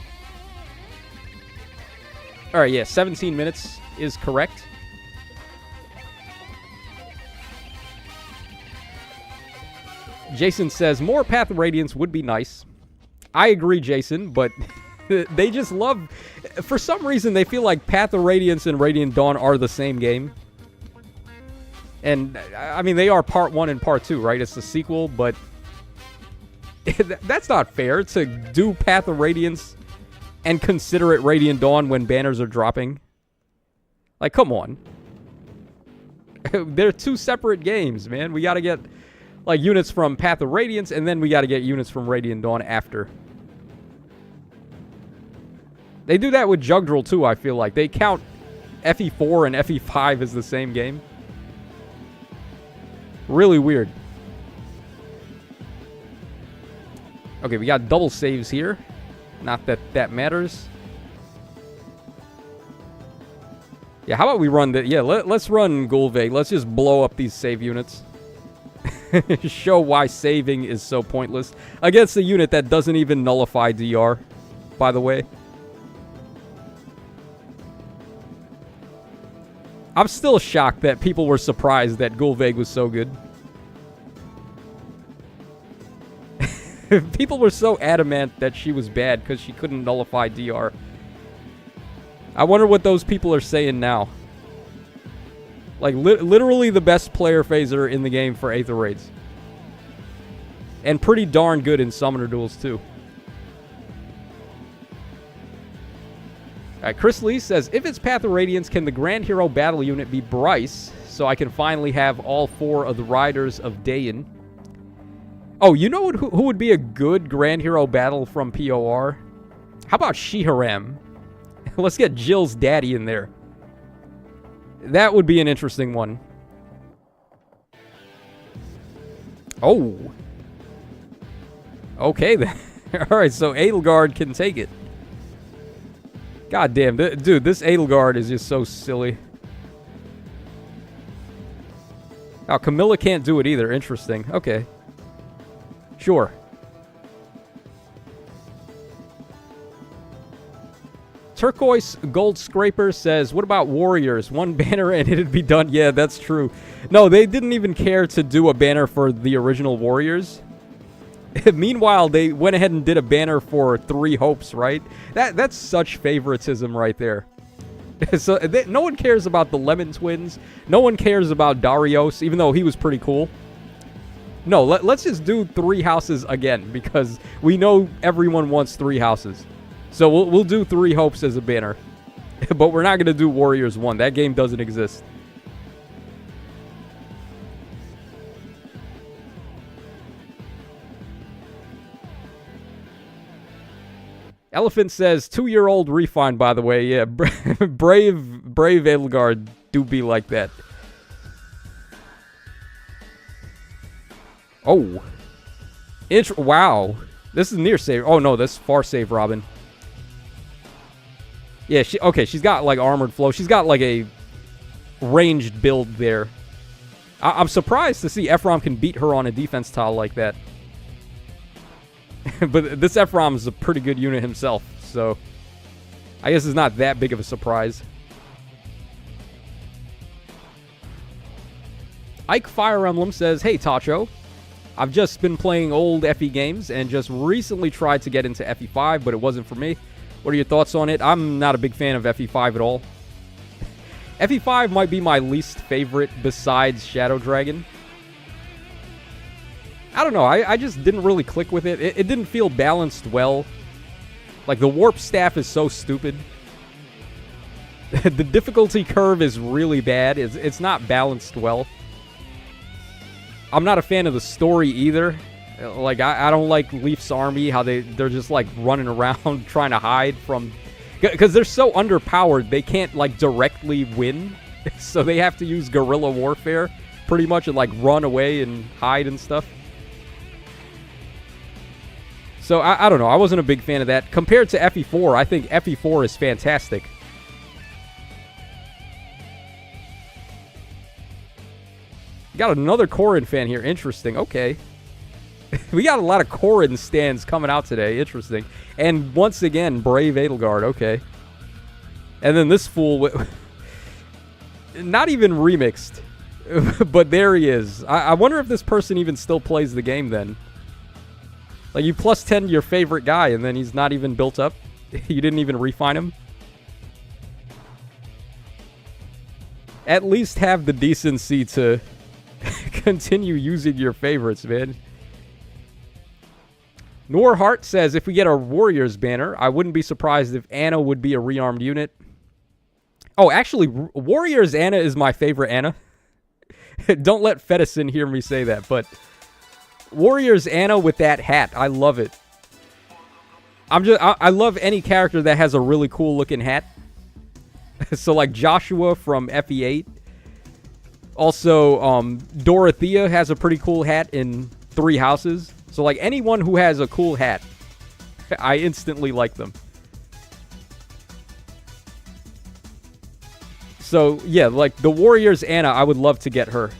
Alright, yeah, 17 minutes is correct. Jason says more Path of Radiance would be nice. I agree, Jason, but they just love... For some reason, they feel like Path of Radiance and Radiant Dawn are the same game. And, I mean, they are part 1 and part 2, right? It's the sequel, but... that's not fair to do Path of Radiance and consider it Radiant Dawn when banners are dropping. Like, come on. They're two separate games, man. We gotta get, like, units from Path of Radiance, and then we gotta get units from Radiant Dawn after. They do that with Jugdral too, I feel like. They count FE4 and FE5 as the same game. Really weird. Okay, we got double saves here. Not that that matters. Yeah, how about we run the... Yeah, let's run Gulveg. Let's just blow up these save units. Show why saving is so pointless. Against a unit that doesn't even nullify DR, by the way. I'm still shocked that people were surprised that Gulveg was so good. People were so adamant that she was bad because she couldn't nullify DR. I wonder what those people are saying now. Like, literally the best player phaser in the game for Aether Raids. And pretty darn good in Summoner Duels, too. Alright, Chris Lee says, if it's Path of Radiance, can the Grand Hero battle unit be Bryce, so I can finally have all 4 of the Riders of Dayan? Oh, you know who would be a good Grand Hero battle from POR? How about Shiharam? Let's get Jill's daddy in there. That would be an interesting one. Oh. Okay, then. Alright, so Edelgard can take it. God damn, dude, this Edelgard is just so silly. Oh, Camilla can't do it either. Interesting. Okay. Sure. Turquoise Gold Scraper says, what about Warriors? One banner and it'd be done. Yeah, that's true. No, they didn't even care to do a banner for the original Warriors. Meanwhile, they went ahead and did a banner for 3 Hopes, right? That's such favoritism right there. So no one cares about the Lemon Twins. No one cares about Darius, even though he was pretty cool. No, let's just do 3 houses again, because we know everyone wants 3 houses. So we'll do 3 Hopes as a banner. But we're not going to do Warriors 1. That game doesn't exist. Elephant says, 2-year-old refine, by the way. Yeah, brave Edelgard do be like that. Oh. Wow. This is near save. Oh, no, that's far save, Robin. Yeah, she's got, like, armored flow. She's got, like, a ranged build there. I'm surprised to see Ephraim can beat her on a defense tile like that. But this Ephraim is a pretty good unit himself, so I guess it's not that big of a surprise. Ike Fire Emblem says, hey, Tacho. I've just been playing old FE games and just recently tried to get into FE5, but it wasn't for me. What are your thoughts on it? I'm not a big fan of FE5 at all. FE5 might be my least favorite besides Shadow Dragon. I don't know. I just didn't really click with it. It didn't feel balanced well. Like, the warp staff is so stupid. The difficulty curve is really bad. It's not balanced well. I'm not a fan of the story either. Like, I don't like Leaf's army, how they're just, like, running around trying to hide from... Because they're so underpowered, they can't, like, directly win. So they have to use guerrilla warfare, pretty much, and, like, run away and hide and stuff. So, I don't know. I wasn't a big fan of that. Compared to FE4, I think FE4 is fantastic. Got another Corrin fan here. Interesting. Okay. We got a lot of Corrin stands coming out today. Interesting. And once again, Brave Edelgard. Okay. And then this fool... Not even remixed. But there he is. I wonder if this person even still plays the game then. Like, you plus 10 your favorite guy, and then he's not even built up. You didn't even refine him. At least have the decency to continue using your favorites, man. Norhart says, if we get a Warriors banner, I wouldn't be surprised if Anna would be a rearmed unit. Oh, actually, Warriors Anna is my favorite Anna. Don't let Fedison hear me say that, but... Warriors Anna with that hat. I love it. I love any character that has a really cool looking hat. So like Joshua from FE8. Also, Dorothea has a pretty cool hat in 3 Houses. So like anyone who has a cool hat, I instantly like them. So yeah, like the Warriors Anna, I would love to get her.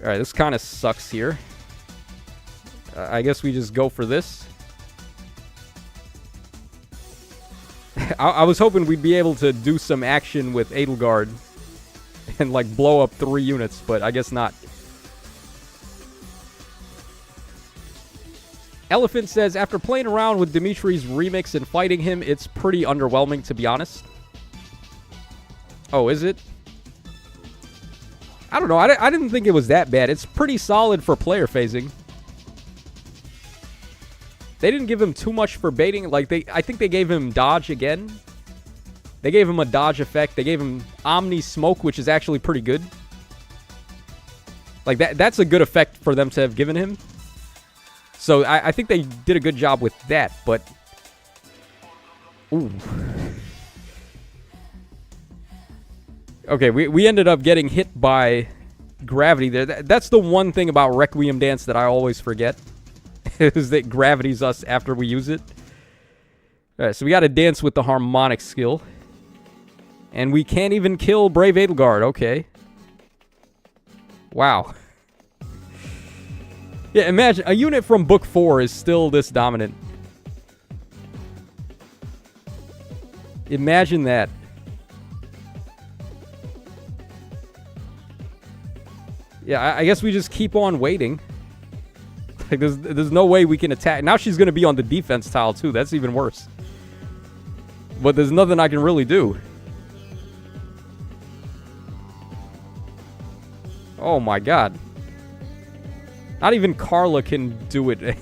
Alright, this kind of sucks here. I guess we just go for this. I was hoping we'd be able to do some action with Edelgard and like blow up 3 units, but I guess not. Elephant says, after playing around with Dimitri's remix and fighting him, it's pretty underwhelming, to be honest. Oh, is it? I don't know. I didn't think it was that bad. It's pretty solid for player phasing. They didn't give him too much for baiting. Like, I think they gave him dodge again. They gave him a dodge effect. They gave him Omni Smoke, which is actually pretty good. Like, that's a good effect for them to have given him. So, I think they did a good job with that, but... Ooh. Okay, we ended up getting hit by gravity there. That's the one thing about Requiem Dance that I always forget. Is that gravity's us after we use it. Alright, so we gotta dance with the harmonic skill. And we can't even kill Brave Edelgard. Okay. Wow. Yeah, imagine, a unit from Book 4 is still this dominant. Imagine that. Yeah, I guess we just keep on waiting. Like, there's no way we can attack. Now she's going to be on the defense tile, too. That's even worse. But there's nothing I can really do. Oh, my God. Not even Carla can do it.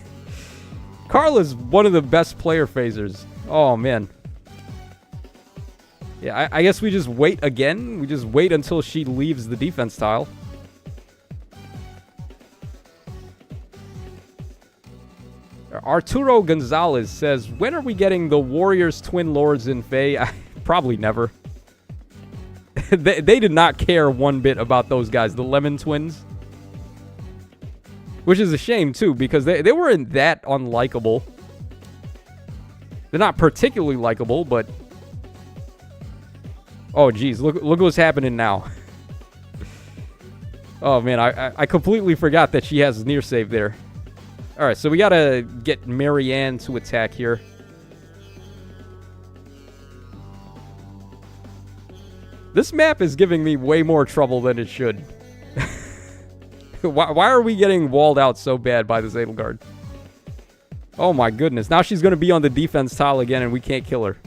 Carla's one of the best player phasers. Oh, man. Yeah, I guess we just wait again. We just wait until she leaves the defense tile. Arturo Gonzalez says, when are we getting the Warriors Twin Lords in Fae? Probably never. they did not care one bit about those guys, the Lemon Twins. Which is a shame, too, because they weren't that unlikable. They're not particularly likable, but... Oh, geez, look what's happening now. Oh, man, I completely forgot that she has near save there. Alright, so we gotta get Marianne to attack here. This map is giving me way more trouble than it should. Why are we getting walled out so bad by this Edelgard? Oh my goodness. Now she's gonna be on the defense tile again and we can't kill her.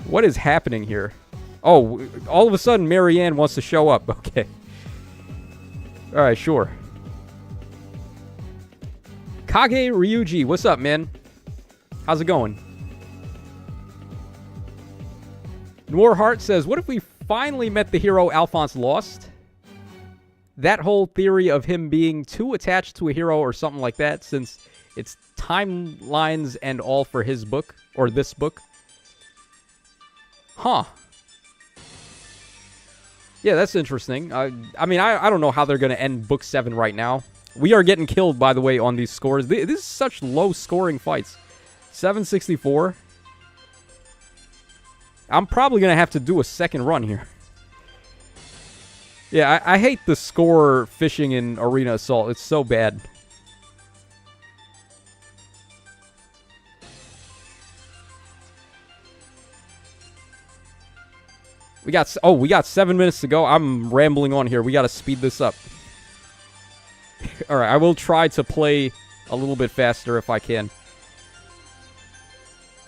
What is happening here? Oh, all of a sudden Marianne wants to show up. Okay. Alright, sure. Kage Ryuji, what's up, man? How's it going? Noir Heart says, what if we finally met the hero Alphonse Lost? That whole theory of him being too attached to a hero or something like that, since it's timelines and all for his book, or this book. Huh. Yeah, that's interesting. I mean, I don't know how they're going to end Book 7 right now. We are getting killed, by the way, on these scores. This is such low-scoring fights. 764. I'm probably going to have to do a second run here. Yeah, I hate the score fishing in Arena Assault. It's so bad. We got 7 minutes to go. I'm rambling on here. We got to speed this up. All right, I will try to play a little bit faster if I can.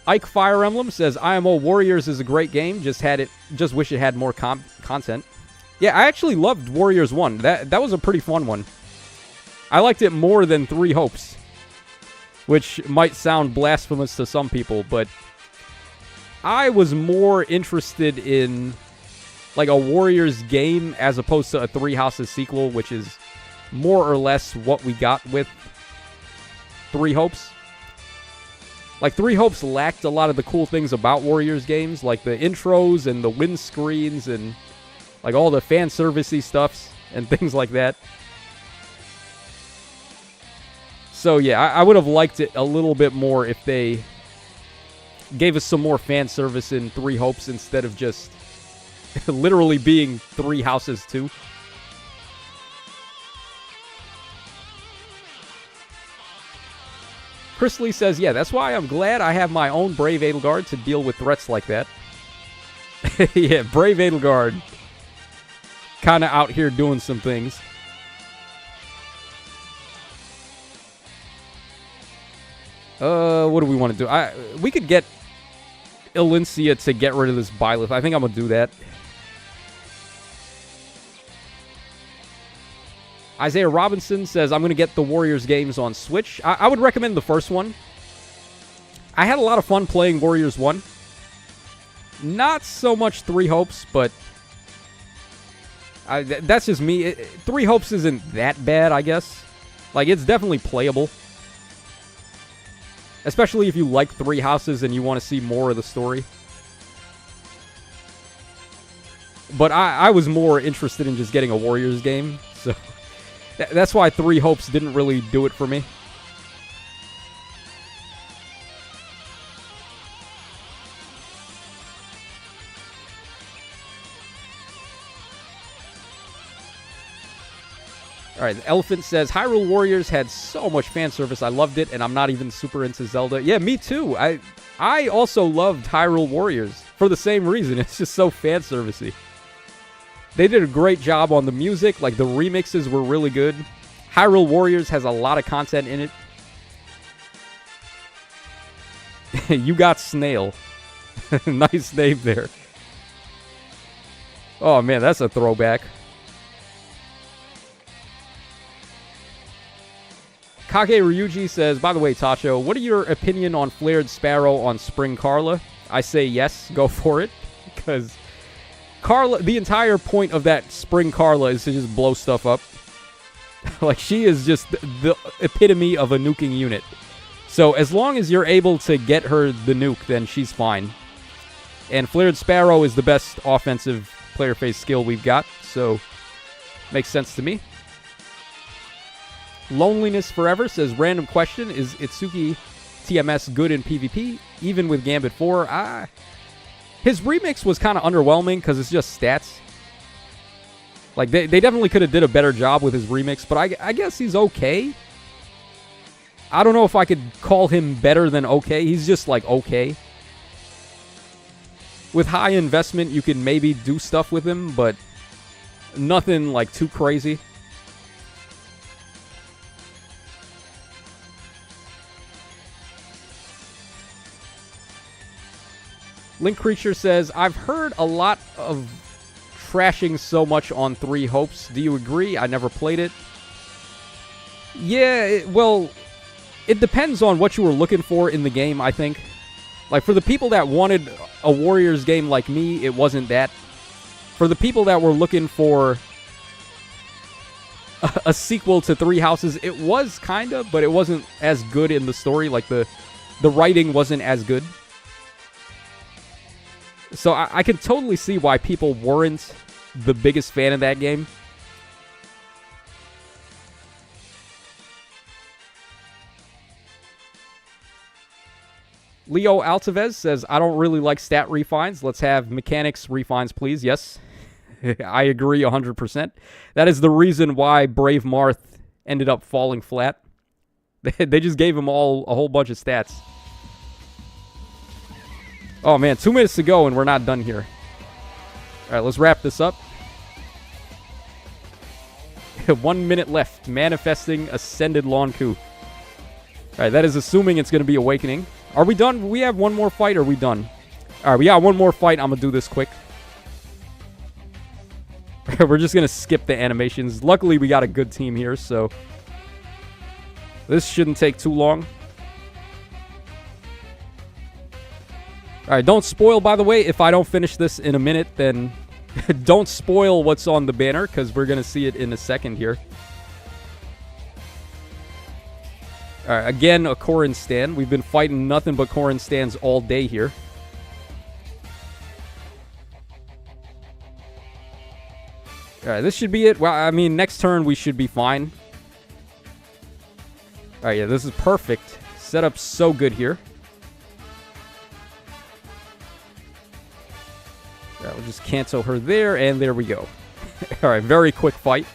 Ike Fire Emblem says, IMO Warriors is a great game. Just wish it had more content. Yeah, I actually loved Warriors 1. That was a pretty fun one. I liked it more than 3 Hopes, which might sound blasphemous to some people, but I was more interested in like a Warriors game as opposed to a Three Houses sequel, which is more or less what we got with Three Hopes. Like, Three Hopes lacked a lot of the cool things about Warriors games, like the intros and the win screens and, like, all the fan servicey stuffs and things like that. So, yeah, I would have liked it a little bit more if they gave us some more fan service in Three Hopes instead of just literally being Three Houses 2. Chris Lee says, yeah, that's why I'm glad I have my own Brave Edelgard to deal with threats like that. Yeah, Brave Edelgard kind of out here doing some things. What do we want to do? We could get Elincia to get rid of this Byleth. I think I'm going to do that. Isaiah Robinson says, I'm going to get the Warriors games on Switch. I would recommend the first one. I had a lot of fun playing Warriors 1. Not so much Three Hopes, but that's just me. Three Hopes isn't that bad, I guess. Like, it's definitely playable. Especially if you like Three Houses and you want to see more of the story. But I was more interested in just getting a Warriors game, so that's why Three Hopes didn't really do it for me. Alright, the Elephant says, Hyrule Warriors had so much fan service. I loved it, and I'm not even super into Zelda. Yeah, me too. I also loved Hyrule Warriors for the same reason. It's just so fan servicey. They did a great job on the music. Like, the remixes were really good. Hyrule Warriors has a lot of content in it. You got Snail. Nice name there. Oh, man, that's a throwback. Kage Ryuji says, by the way, Tacho, what are your opinion on Flared Sparrow on Spring Carla? I say yes, go for it. Because Carla, the entire point of that Spring Carla is to just blow stuff up. Like, she is just the epitome of a nuking unit. So as long as you're able to get her the nuke, then she's fine. And Flared Sparrow is the best offensive player phase skill we've got, so makes sense to me. Loneliness Forever says, random question, is Itsuki TMS good in PvP, even with Gambit 4? His remix was kind of underwhelming because it's just stats. Like, they definitely could have did a better job with his remix, but I guess he's okay. I don't know if I could call him better than okay. He's just, like, okay. With high investment, you can maybe do stuff with him, but nothing, like, too crazy. Link Creature says, I've heard a lot of trashing so much on Three Hopes. Do you agree? I never played it. Yeah, well, it depends on what you were looking for in the game, I think. Like, for the people that wanted a Warriors game like me, it wasn't that. For the people that were looking for a sequel to Three Houses, it was kinda, but it wasn't as good in the story. Like, the writing wasn't as good. So I can totally see why people weren't the biggest fan of that game. Leo Altavez says, I don't really like stat refines. Let's have mechanics refines, please. Yes, I agree 100%. That is the reason why Brave Marth ended up falling flat. They just gave him all a whole bunch of stats. Oh, man, 2 minutes to go, and we're not done here. All right, let's wrap this up. 1 minute left. Manifesting Ascended Lawn Coup. All right, that is assuming it's going to be Awakening. Are we done? We have one more fight, or are we done? All right, we got one more fight. I'm going to do this quick. We're just going to skip the animations. Luckily, we got a good team here, so this shouldn't take too long. All right, don't spoil, by the way. If I don't finish this in a minute, then Don't spoil what's on the banner, because we're going to see it in a second here. Alright, again, a Corrin stand. We've been fighting nothing but Corrin stands all day here. Alright, this should be it. Well, I mean, next turn we should be fine. Alright, yeah, this is perfect. Setup's so good here. Alright, we'll just cancel her there, and there we go. Alright, very quick fight.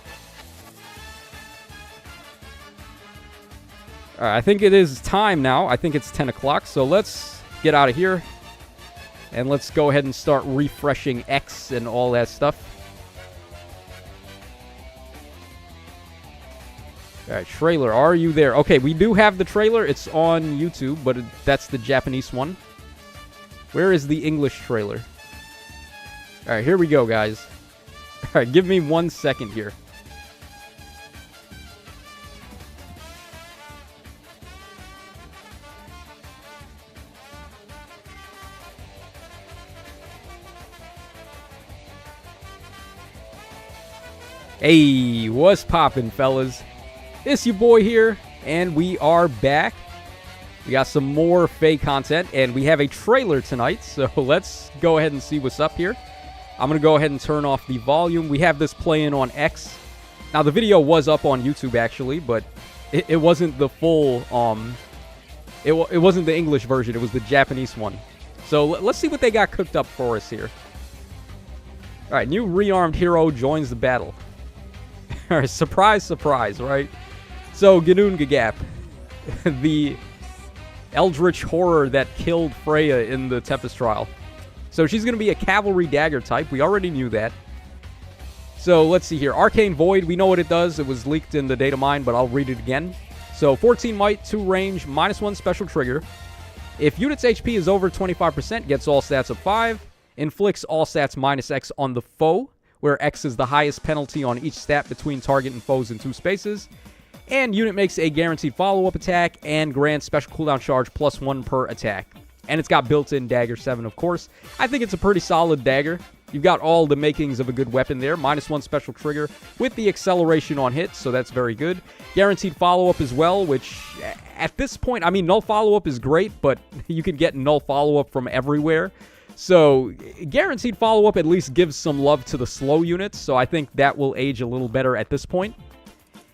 Alright, I think it is time now. I think it's 10 o'clock, so let's get out of here. And let's go ahead and start refreshing X and all that stuff. Alright, trailer, are you there? Okay, we do have the trailer. It's on YouTube, but that's the Japanese one. Where is the English trailer? Alright, here we go, guys. Alright, give me 1 second here. Hey, what's poppin', fellas? It's your boy here, and we are back. We got some more Faye content, and we have a trailer tonight, so let's go ahead and see what's up here. I'm going to go ahead and turn off the volume. We have this playing on X. Now, the video was up on YouTube, actually, but it wasn't the full, it wasn't the English version. It was the Japanese one. So, let's see what they got cooked up for us here. Alright, new rearmed hero joins the battle. Alright, surprise, surprise, right? So, Ginnungagap, the eldritch horror that killed Freya in the Tempest trial. So she's going to be a cavalry dagger type. We already knew that. So let's see here. Arcane Void, we know what it does. It was leaked in the data mine, but I'll read it again. So 14 might, 2 range, -1 special trigger. If unit's HP is over 25%, gets all stats of 5. Inflicts all stats -X on the foe, where X is the highest penalty on each stat between target and foes in 2 spaces. And unit makes a guaranteed follow-up attack and grants special cooldown charge +1 per attack. And it's got built-in Dagger 7, of course. I think it's a pretty solid dagger. You've got all the makings of a good weapon there. -1 special trigger with the acceleration on hit, so that's very good. Guaranteed follow-up as well, which at this point, I mean, null follow-up is great, but you can get null follow-up from everywhere. So guaranteed follow-up at least gives some love to the slow units, so I think that will age a little better at this point.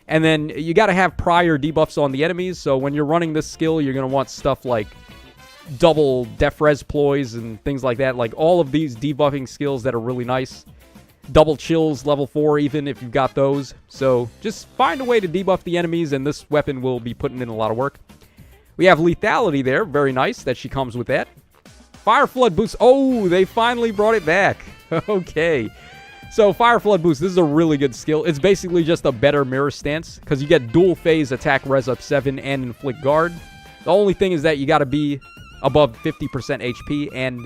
And then you got to have prior debuffs on the enemies, so when you're running this skill, you're going to want stuff like double def res ploys and things like that. Like all of these debuffing skills that are really nice. Double chills, level 4 even, if you've got those. So just find a way to debuff the enemies, and this weapon will be putting in a lot of work. We have lethality there. Very nice that she comes with that. Fire Flood boost. Oh, they finally brought it back. Okay. So Fire Flood boost, this is a really good skill. It's basically just a better mirror stance, because you get dual phase attack res up 7 and inflict guard. The only thing is that you got to be above 50% HP and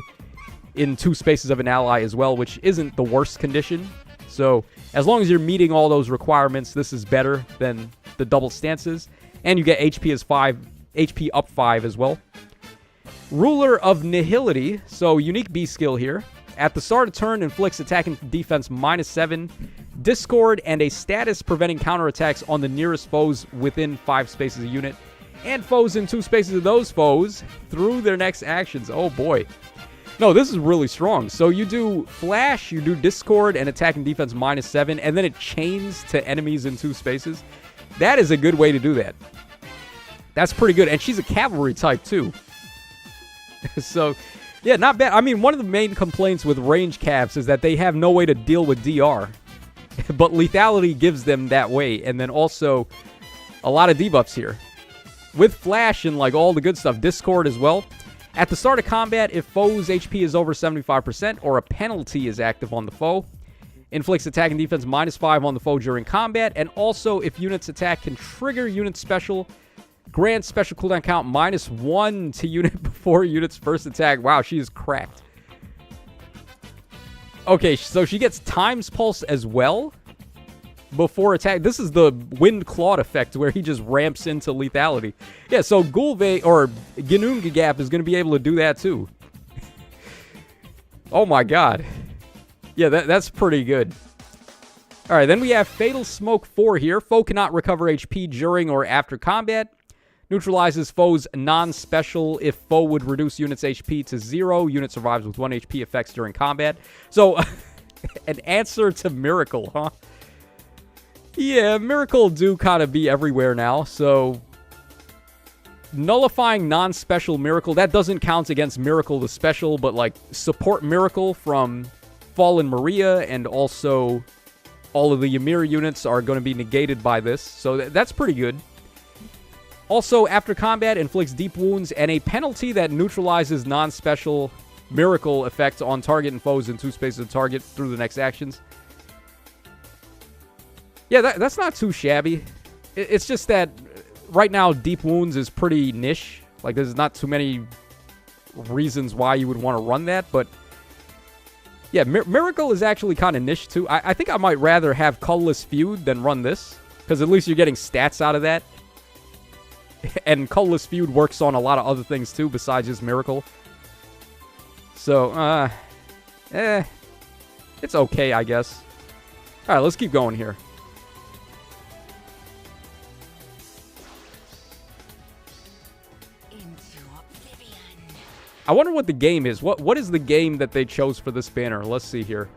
in 2 spaces of an ally as well, which isn't the worst condition. So as long as you're meeting all those requirements, this is better than the double stances. And you get HP up 5 as well. Ruler of Nihility, so unique B skill here. At the start of turn, inflicts attack and defense -7, discord, and a status preventing counterattacks on the nearest foes within 5 spaces a unit, and foes in 2 spaces of those foes through their next actions. Oh boy. No, this is really strong. So you do flash, you do discord, and attack and defense -7, and then it chains to enemies in 2 spaces. That is a good way to do that. That's pretty good. And she's a cavalry type too. So, yeah, not bad. I mean, one of the main complaints with range cavs is that they have no way to deal with DR. But lethality gives them that way. And then also a lot of debuffs here. With flash and like all the good stuff. Discord as well. At the start of combat, if foe's HP is over 75% or a penalty is active on the foe, inflicts attack and defense -5 on the foe during combat. And also, if unit's attack can trigger unit special, grants special cooldown count -1 to unit before unit's first attack. Wow, she is cracked. Okay, so she gets times pulse as well before attack. This is the Wind Clawed effect where he just ramps into lethality. Yeah, so Gulve or Ginnungagap is going to be able to do that too. Oh my god. Yeah, that's pretty good. All right, then we have Fatal Smoke 4 here. Foe cannot recover HP during or after combat. Neutralizes foe's non-special. If foe would reduce unit's HP to 0, unit survives with 1 HP effects during combat. So, an answer to Miracle, huh? Yeah, Miracle do kind of be everywhere now, so... Nullifying non-special Miracle, that doesn't count against Miracle the special, but, like, support Miracle from Fallen Maria, and also all of the Ymir units are going to be negated by this, so that's pretty good. Also, after combat, inflicts deep wounds and a penalty that neutralizes non-special Miracle effects on target and foes in 2 spaces of target through the next actions. Yeah, that's not too shabby. It's just that right now, deep wounds is pretty niche. Like, there's not too many reasons why you would want to run that, but yeah, Miracle is actually kind of niche too. I think I might rather have Colorless Feud than run this, because at least you're getting stats out of that. And Colorless Feud works on a lot of other things too, besides just Miracle. So, it's okay, I guess. Alright, let's keep going here. I wonder what the game is. What is the game that they chose for this banner? Let's see here.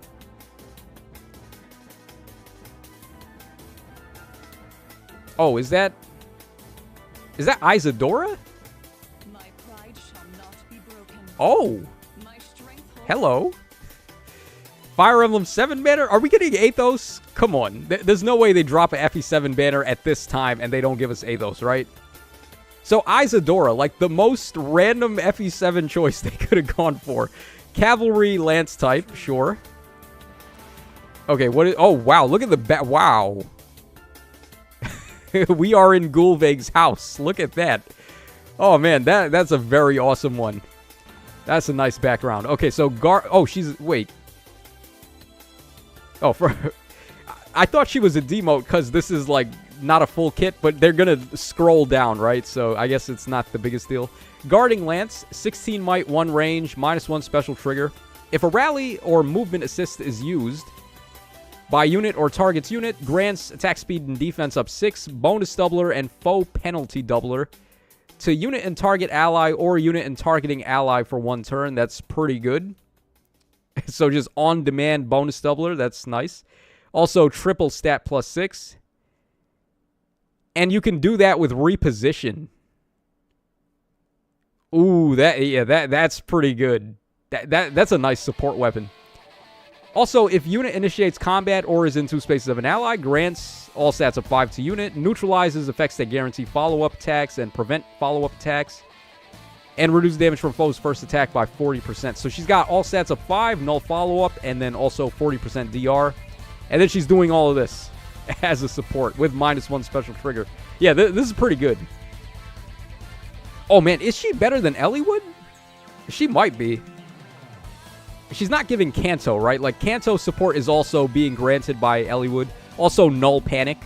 Oh, is that Isadora? My pride shall not be broken. Oh. My strength Hello. Fire Emblem 7 banner? Are we getting Aethos? Come on. There's no way they drop a FE7 banner at this time and they don't give us Aethos, right? So Isadora, like the most random FE7 choice they could have gone for. Cavalry Lance type, sure. Okay, what is... Oh, wow. Look at the... Wow. We are in Gulveig's house. Look at that. Oh, man. That's a very awesome one. That's a nice background. Okay, so... Oh, she's... Wait. Oh, I thought she was a demote because this is, like, not a full kit, but they're going to scroll down, right? So I guess it's not the biggest deal. Guarding Lance, 16 might, 1 range, -1 special trigger. If a rally or movement assist is used by unit or target's unit, grants attack speed and defense up 6, bonus doubler, and foe penalty doubler to unit and target ally or unit and targeting ally for 1 turn. That's pretty good. So just on-demand bonus doubler. That's nice. Also, triple stat +6. And you can do that with reposition. Ooh, that's pretty good. That's a nice support weapon. Also, if unit initiates combat or is in 2 spaces of an ally, grants all stats of 5 to unit, neutralizes effects that guarantee follow-up attacks and prevent follow-up attacks, and reduce damage from foe's first attack by 40%. So she's got all stats of 5, null follow-up, and then also 40% DR. And then she's doing all of this as a support with -1 special trigger. Yeah, this is pretty good. Oh, man, is she better than Eliwood? She might be. She's not giving Kanto, right? Like, Kanto support is also being granted by Eliwood. Also, Null Panic,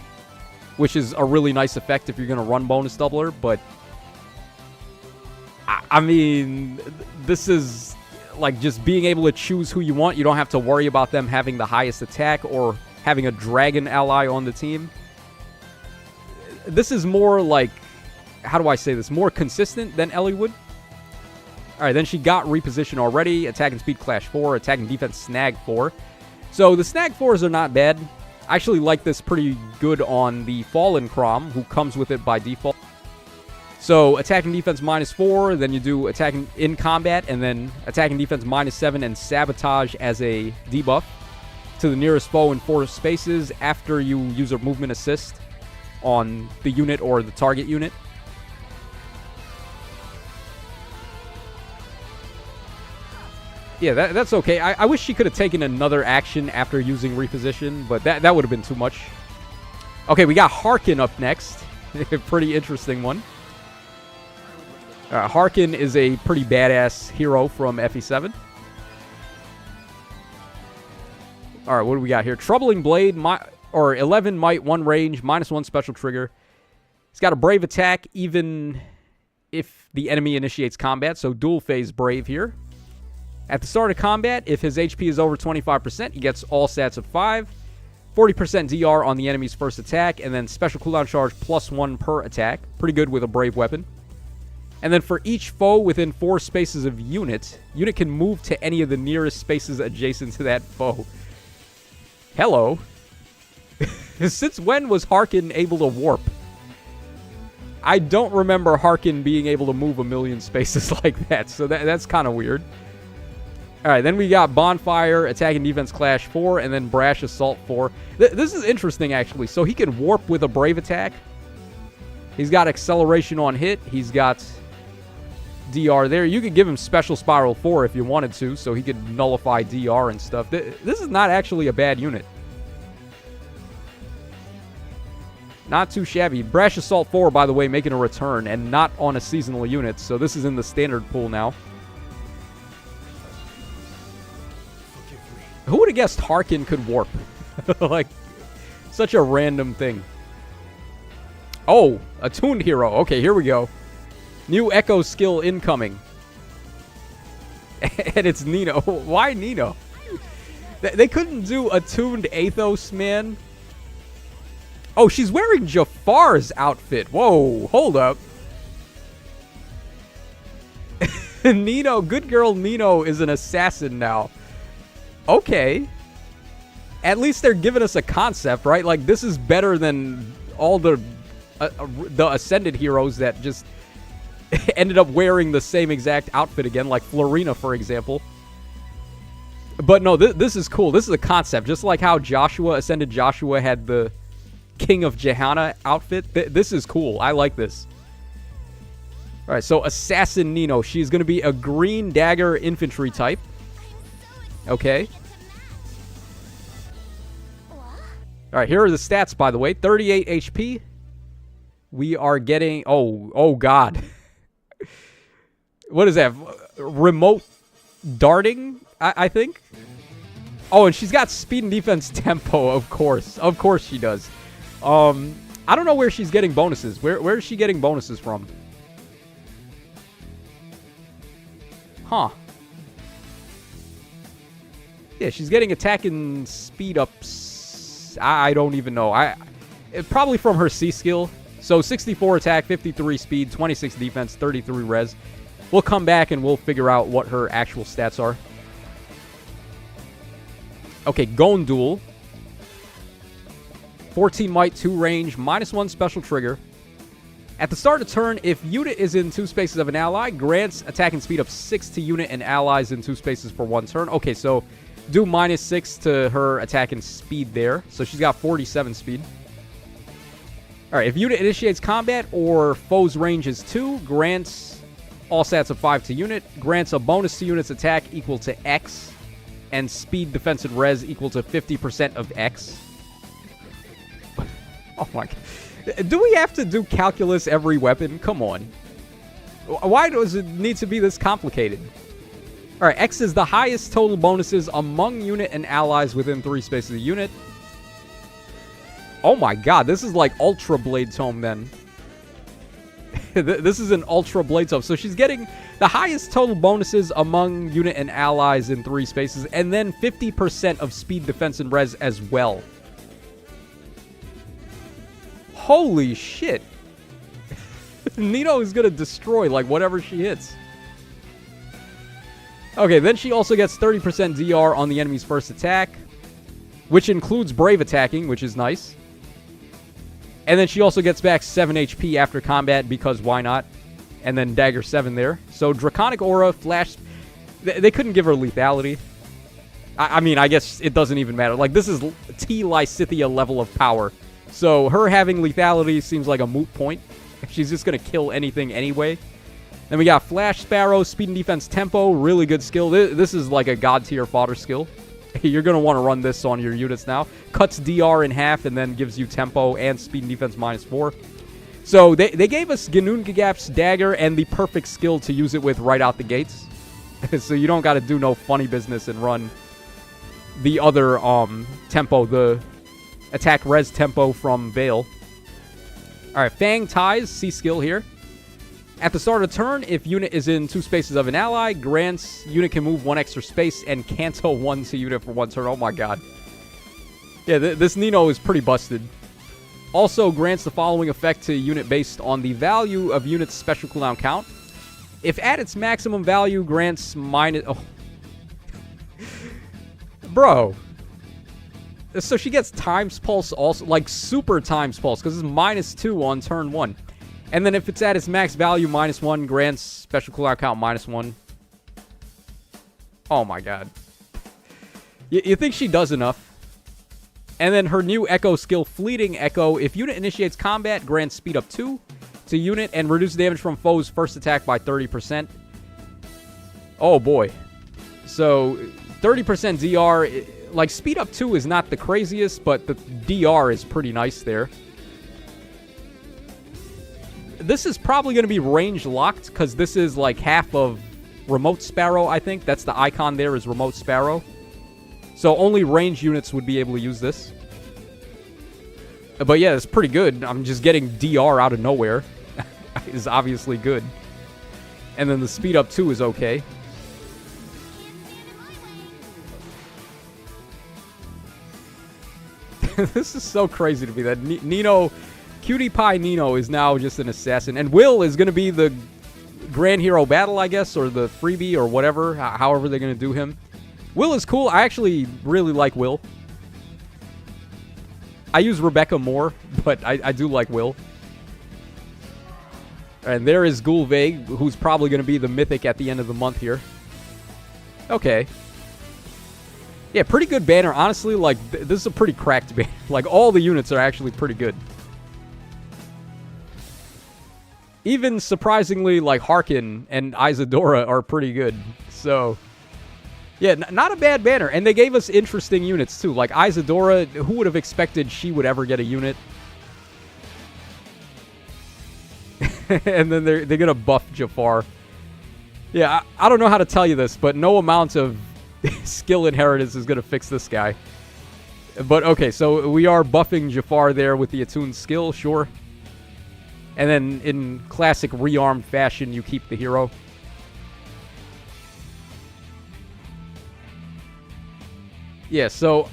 which is a really nice effect if you're going to run bonus doubler. But, I mean, this is, like, just being able to choose who you want. You don't have to worry about them having the highest attack or having a dragon ally on the team. This is more like, how do I say this? More consistent than Eliwood. Alright, then she got reposition already. Attack and speed clash 4. Attack and defense snag 4. So the snag 4s are not bad. I actually like this pretty good on the Fallen Crom, who comes with it by default. So attack and defense -4. Then you do attack in combat. And then attack and defense -7 and sabotage as a debuff to the nearest foe in 4 spaces after you use a movement assist on the unit or the target unit. Yeah, that's okay. I wish she could have taken another action after using reposition, but that would have been too much. Okay, we got Harkin up next. A pretty interesting one. Harkin is a pretty badass hero from FE7. All right, what do we got here? Troubling Blade, 11 might, 1 range, -1 special trigger. He's got a brave attack even if the enemy initiates combat, so dual phase brave here. At the start of combat, if his HP is over 25%, he gets all stats of 5. 40% DR on the enemy's first attack, and then special cooldown charge +1 per attack. Pretty good with a brave weapon. And then for each foe within 4 spaces of unit can move to any of the nearest spaces adjacent to that foe. Hello. Since when was Harkin able to warp? I don't remember Harkin being able to move a million spaces like that, so that's kind of weird. Alright, then we got Bonfire, Attack and Defense Clash 4, and then Brash Assault 4. This is interesting, actually. So he can warp with a Brave attack. He's got Acceleration on hit. He's got DR there. You could give him Special Spiral 4 if you wanted to, so he could nullify DR and stuff. This is not actually a bad unit. Not too shabby. Brash Assault 4, by the way, making a return, and not on a seasonal unit, so this is in the standard pool now. Who would have guessed Harkin could warp? Like, such a random thing. Oh, a tuned hero. Okay, here we go. New Echo skill incoming. And it's Nino. Why Nino? They couldn't do a tuned Athos, man. Oh, she's wearing Jafar's outfit. Whoa, hold up. Nino, good girl Nino is an assassin now. Okay. At least they're giving us a concept, right? Like, this is better than all the Ascended heroes that just ended up wearing the same exact outfit again, like Florina, for example. But no, this is cool. This is a concept. Just like how Ascended Joshua had the King of Jehana outfit. This is cool. I like this. All right, so Assassin Nino. She's going to be a green dagger infantry type. Okay. All right, here are the stats, by the way. 38 HP. We are getting... Oh, God. What is that? Remote darting, I think? Oh, and she's got speed and defense tempo, of course. Of course she does. I don't know where she's getting bonuses. Where is she getting bonuses from? Huh. Yeah, she's getting attack and speed ups. I don't even know. Probably from her C skill. So 64 attack, 53 speed, 26 defense, 33 res. We'll come back and we'll figure out what her actual stats are. Okay, Gondul. 14 might, 2 range, -1 special trigger. At the start of turn, if unit is in 2 spaces of an ally, grants attack and speed up 6 to unit and allies in 2 spaces for 1 turn. Okay, so do -6 to her attack and speed there. So she's got 47 speed. Alright, if unit initiates combat or foe's range is 2, grants all stats of 5 to unit, grants a bonus to unit's attack equal to X, and speed, defense, and res equal to 50% of X. Oh my God. Do we have to do calculus every weapon? Come on. Why does it need to be this complicated? Alright, X is the highest total bonuses among unit and allies within 3 spaces of the unit. Oh my God, this is like Ultra Blade Tome then. This is an Ultra Blade Tome. So she's getting the highest total bonuses among unit and allies in 3 spaces, and then 50% of speed, defense, and res as well. Holy shit. Nino is going to destroy, like, whatever she hits. Okay, then she also gets 30% DR on the enemy's first attack, which includes brave attacking, which is nice. And then she also gets back 7 HP after combat, because why not? And then Dagger 7 there. So Draconic Aura, Flash... They couldn't give her lethality. I mean, I guess it doesn't even matter. Like, this is T. Lysithea level of power. So her having lethality seems like a moot point. She's just going to kill anything anyway. Then we got Flash Sparrow, Speed and Defense Tempo. Really good skill. This is like a god tier fodder skill. You're going to want to run this on your units now. Cuts DR in half and then gives you tempo and speed and defense -4. So they gave us Ginnungagap's dagger and the perfect skill to use it with right out the gates. So you don't got to do no funny business and run the other tempo, the attack res tempo from Vale. Alright, Fang Ties, C skill here. At the start of the turn, if unit is in 2 spaces of an ally, grants unit can move 1 extra space and cancel 1 to unit for 1 turn. Oh my god. Yeah, this Nino is pretty busted. Also grants the following effect to unit based on the value of unit's special cooldown count. If at its maximum value, grants minus... Oh. Bro. So she gets Times Pulse also, like super Times Pulse, because it's -2 on turn 1. And then if it's at its max value, -1, grants special cooldown count -1. Oh my god. You think she does enough? And then her new Echo skill, Fleeting Echo. If unit initiates combat, grants speed up 2 to unit and reduce damage from foes' first attack by 30%. Oh boy. So 30% DR, like speed up 2 is not the craziest, but the DR is pretty nice there. This is probably going to be range locked because this is like half of Remote Sparrow, I think. That's the icon there is Remote Sparrow. So only range units would be able to use this. But yeah, it's pretty good. I'm just getting DR out of nowhere. Is obviously good. And then the speed up 2 is okay. This is so crazy to me that Nino, Cutie Pie Nino is now just an assassin. And Will is going to be the Grand Hero Battle, I guess, or the freebie or whatever, however they're going to do him. Will is cool. I actually really like Will. I use Rebecca more, but I do like Will. And there is Gulve, who's probably going to be the mythic at the end of the month here. Okay. Yeah, pretty good banner. Honestly, like, this is a pretty cracked banner. Like, all the units are actually pretty good. Even surprisingly, like, Harkin and Isadora are pretty good. So, yeah, not a bad banner. And they gave us interesting units, too. Like, Isadora, who would have expected she would ever get a unit? And then they're going to buff Jafar. Yeah, I don't know how to tell you this, but no amount of skill inheritance is going to fix this guy. But, okay, so we are buffing Jafar there with the attuned skill, sure. And then in classic rearmed fashion, you keep the hero. Yeah, so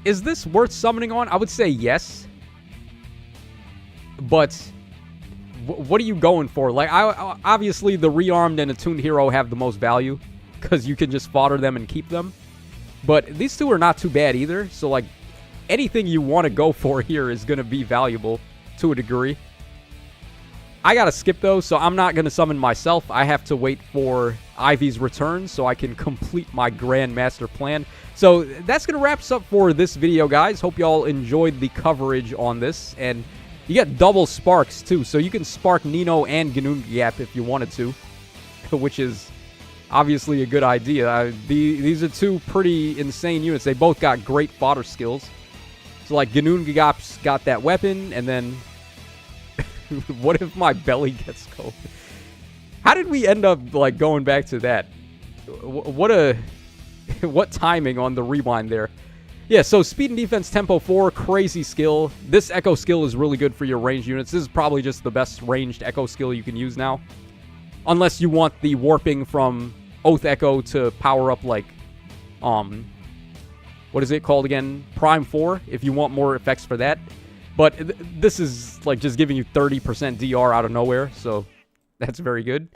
is this worth summoning on? I would say yes. But what are you going for? Like, obviously the rearmed and attuned hero have the most value because you can just fodder them and keep them. But these two are not too bad either. So, like, anything you want to go for here is going to be valuable to a degree. I got to skip, though, so I'm not going to summon myself. I have to wait for Ivy's return so I can complete my Grand Master plan. So that's going to wrap us up for this video, guys. Hope y'all enjoyed the coverage on this. And you get double sparks, too, so you can spark Nino and Ginnungagap if you wanted to, which is obviously a good idea. These are two pretty insane units. They both got great fodder skills. So, like, Ginnungagap's got that weapon, and then what if my belly gets cold? How did we end up, like, going back to that? What timing on the rewind there. Yeah, so speed and defense tempo 4, crazy skill. This echo skill is really good for your ranged units. This is probably just the best ranged echo skill you can use now. Unless you want the warping from Oath Echo to power up, like, what is it called again? Prime 4, if you want more effects for that. But this is, like, just giving you 30% DR out of nowhere, so that's very good.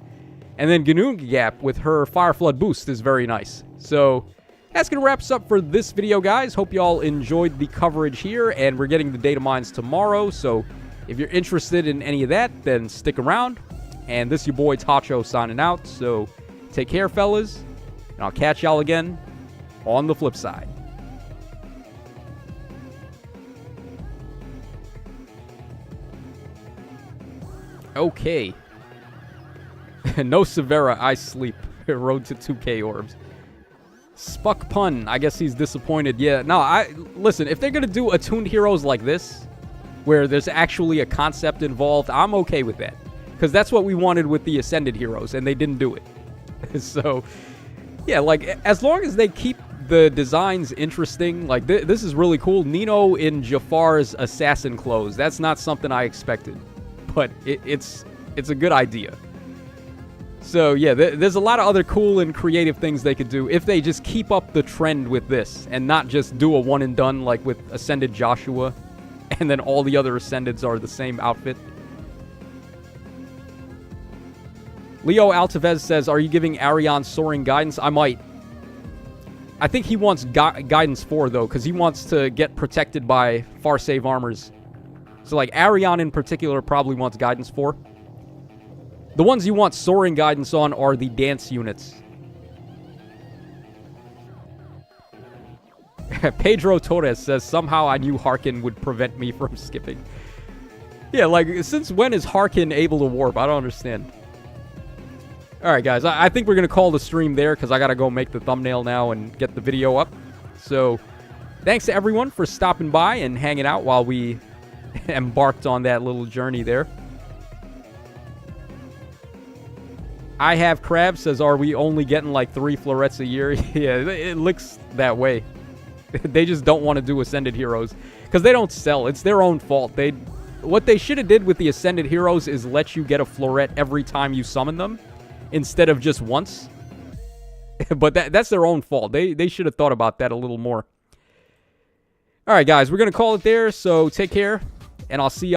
And then Ginnungagap with her Fire Flood boost is very nice. So that's going to wrap us up for this video, guys. Hope y'all enjoyed the coverage here, and we're getting the data mines tomorrow. So if you're interested in any of that, then stick around. And this is your boy Tacho signing out. So take care, fellas, and I'll catch y'all again on the flip side. Okay. No Severa, I sleep. Road to 2K orbs. Spuck Pun, I guess he's disappointed. Yeah, no, listen, if they're going to do attuned heroes like this, where there's actually a concept involved, I'm okay with that. Because that's what we wanted with the Ascended heroes, and they didn't do it. So, yeah, like, as long as they keep the designs interesting, like, this is really cool. Nino in Jafar's assassin clothes. That's not something I expected. But it's It's a good idea. So, yeah, there's a lot of other cool and creative things they could do if they just keep up the trend with this and not just do a one and done like with Ascended Joshua and then all the other Ascendeds are the same outfit. Leo Altavez says, are you giving Arion soaring guidance? I might. I think he wants guidance 4, though, because he wants to get protected by far save armors. So, like, Arion in particular probably wants guidance 4. The ones you want soaring guidance on are the dance units. Pedro Torres says, somehow I knew Harkin would prevent me from skipping. Yeah, like, since when is Harkin able to warp? I don't understand. Alright, guys, I think we're going to call the stream there because I got to go make the thumbnail now and get the video up. So, thanks to everyone for stopping by and hanging out while we embarked on that little journey there. I Have Crab says, are we only getting like 3 florets a year? Yeah, it looks that way. They just don't want to do Ascended Heroes because they don't sell. It's their own fault. What they should have did with the Ascended Heroes is let you get a floret every time you summon them instead of just once. But that's their own fault. They should have thought about that a little more. All right, guys, we're going to call it there. So take care, and I'll see you.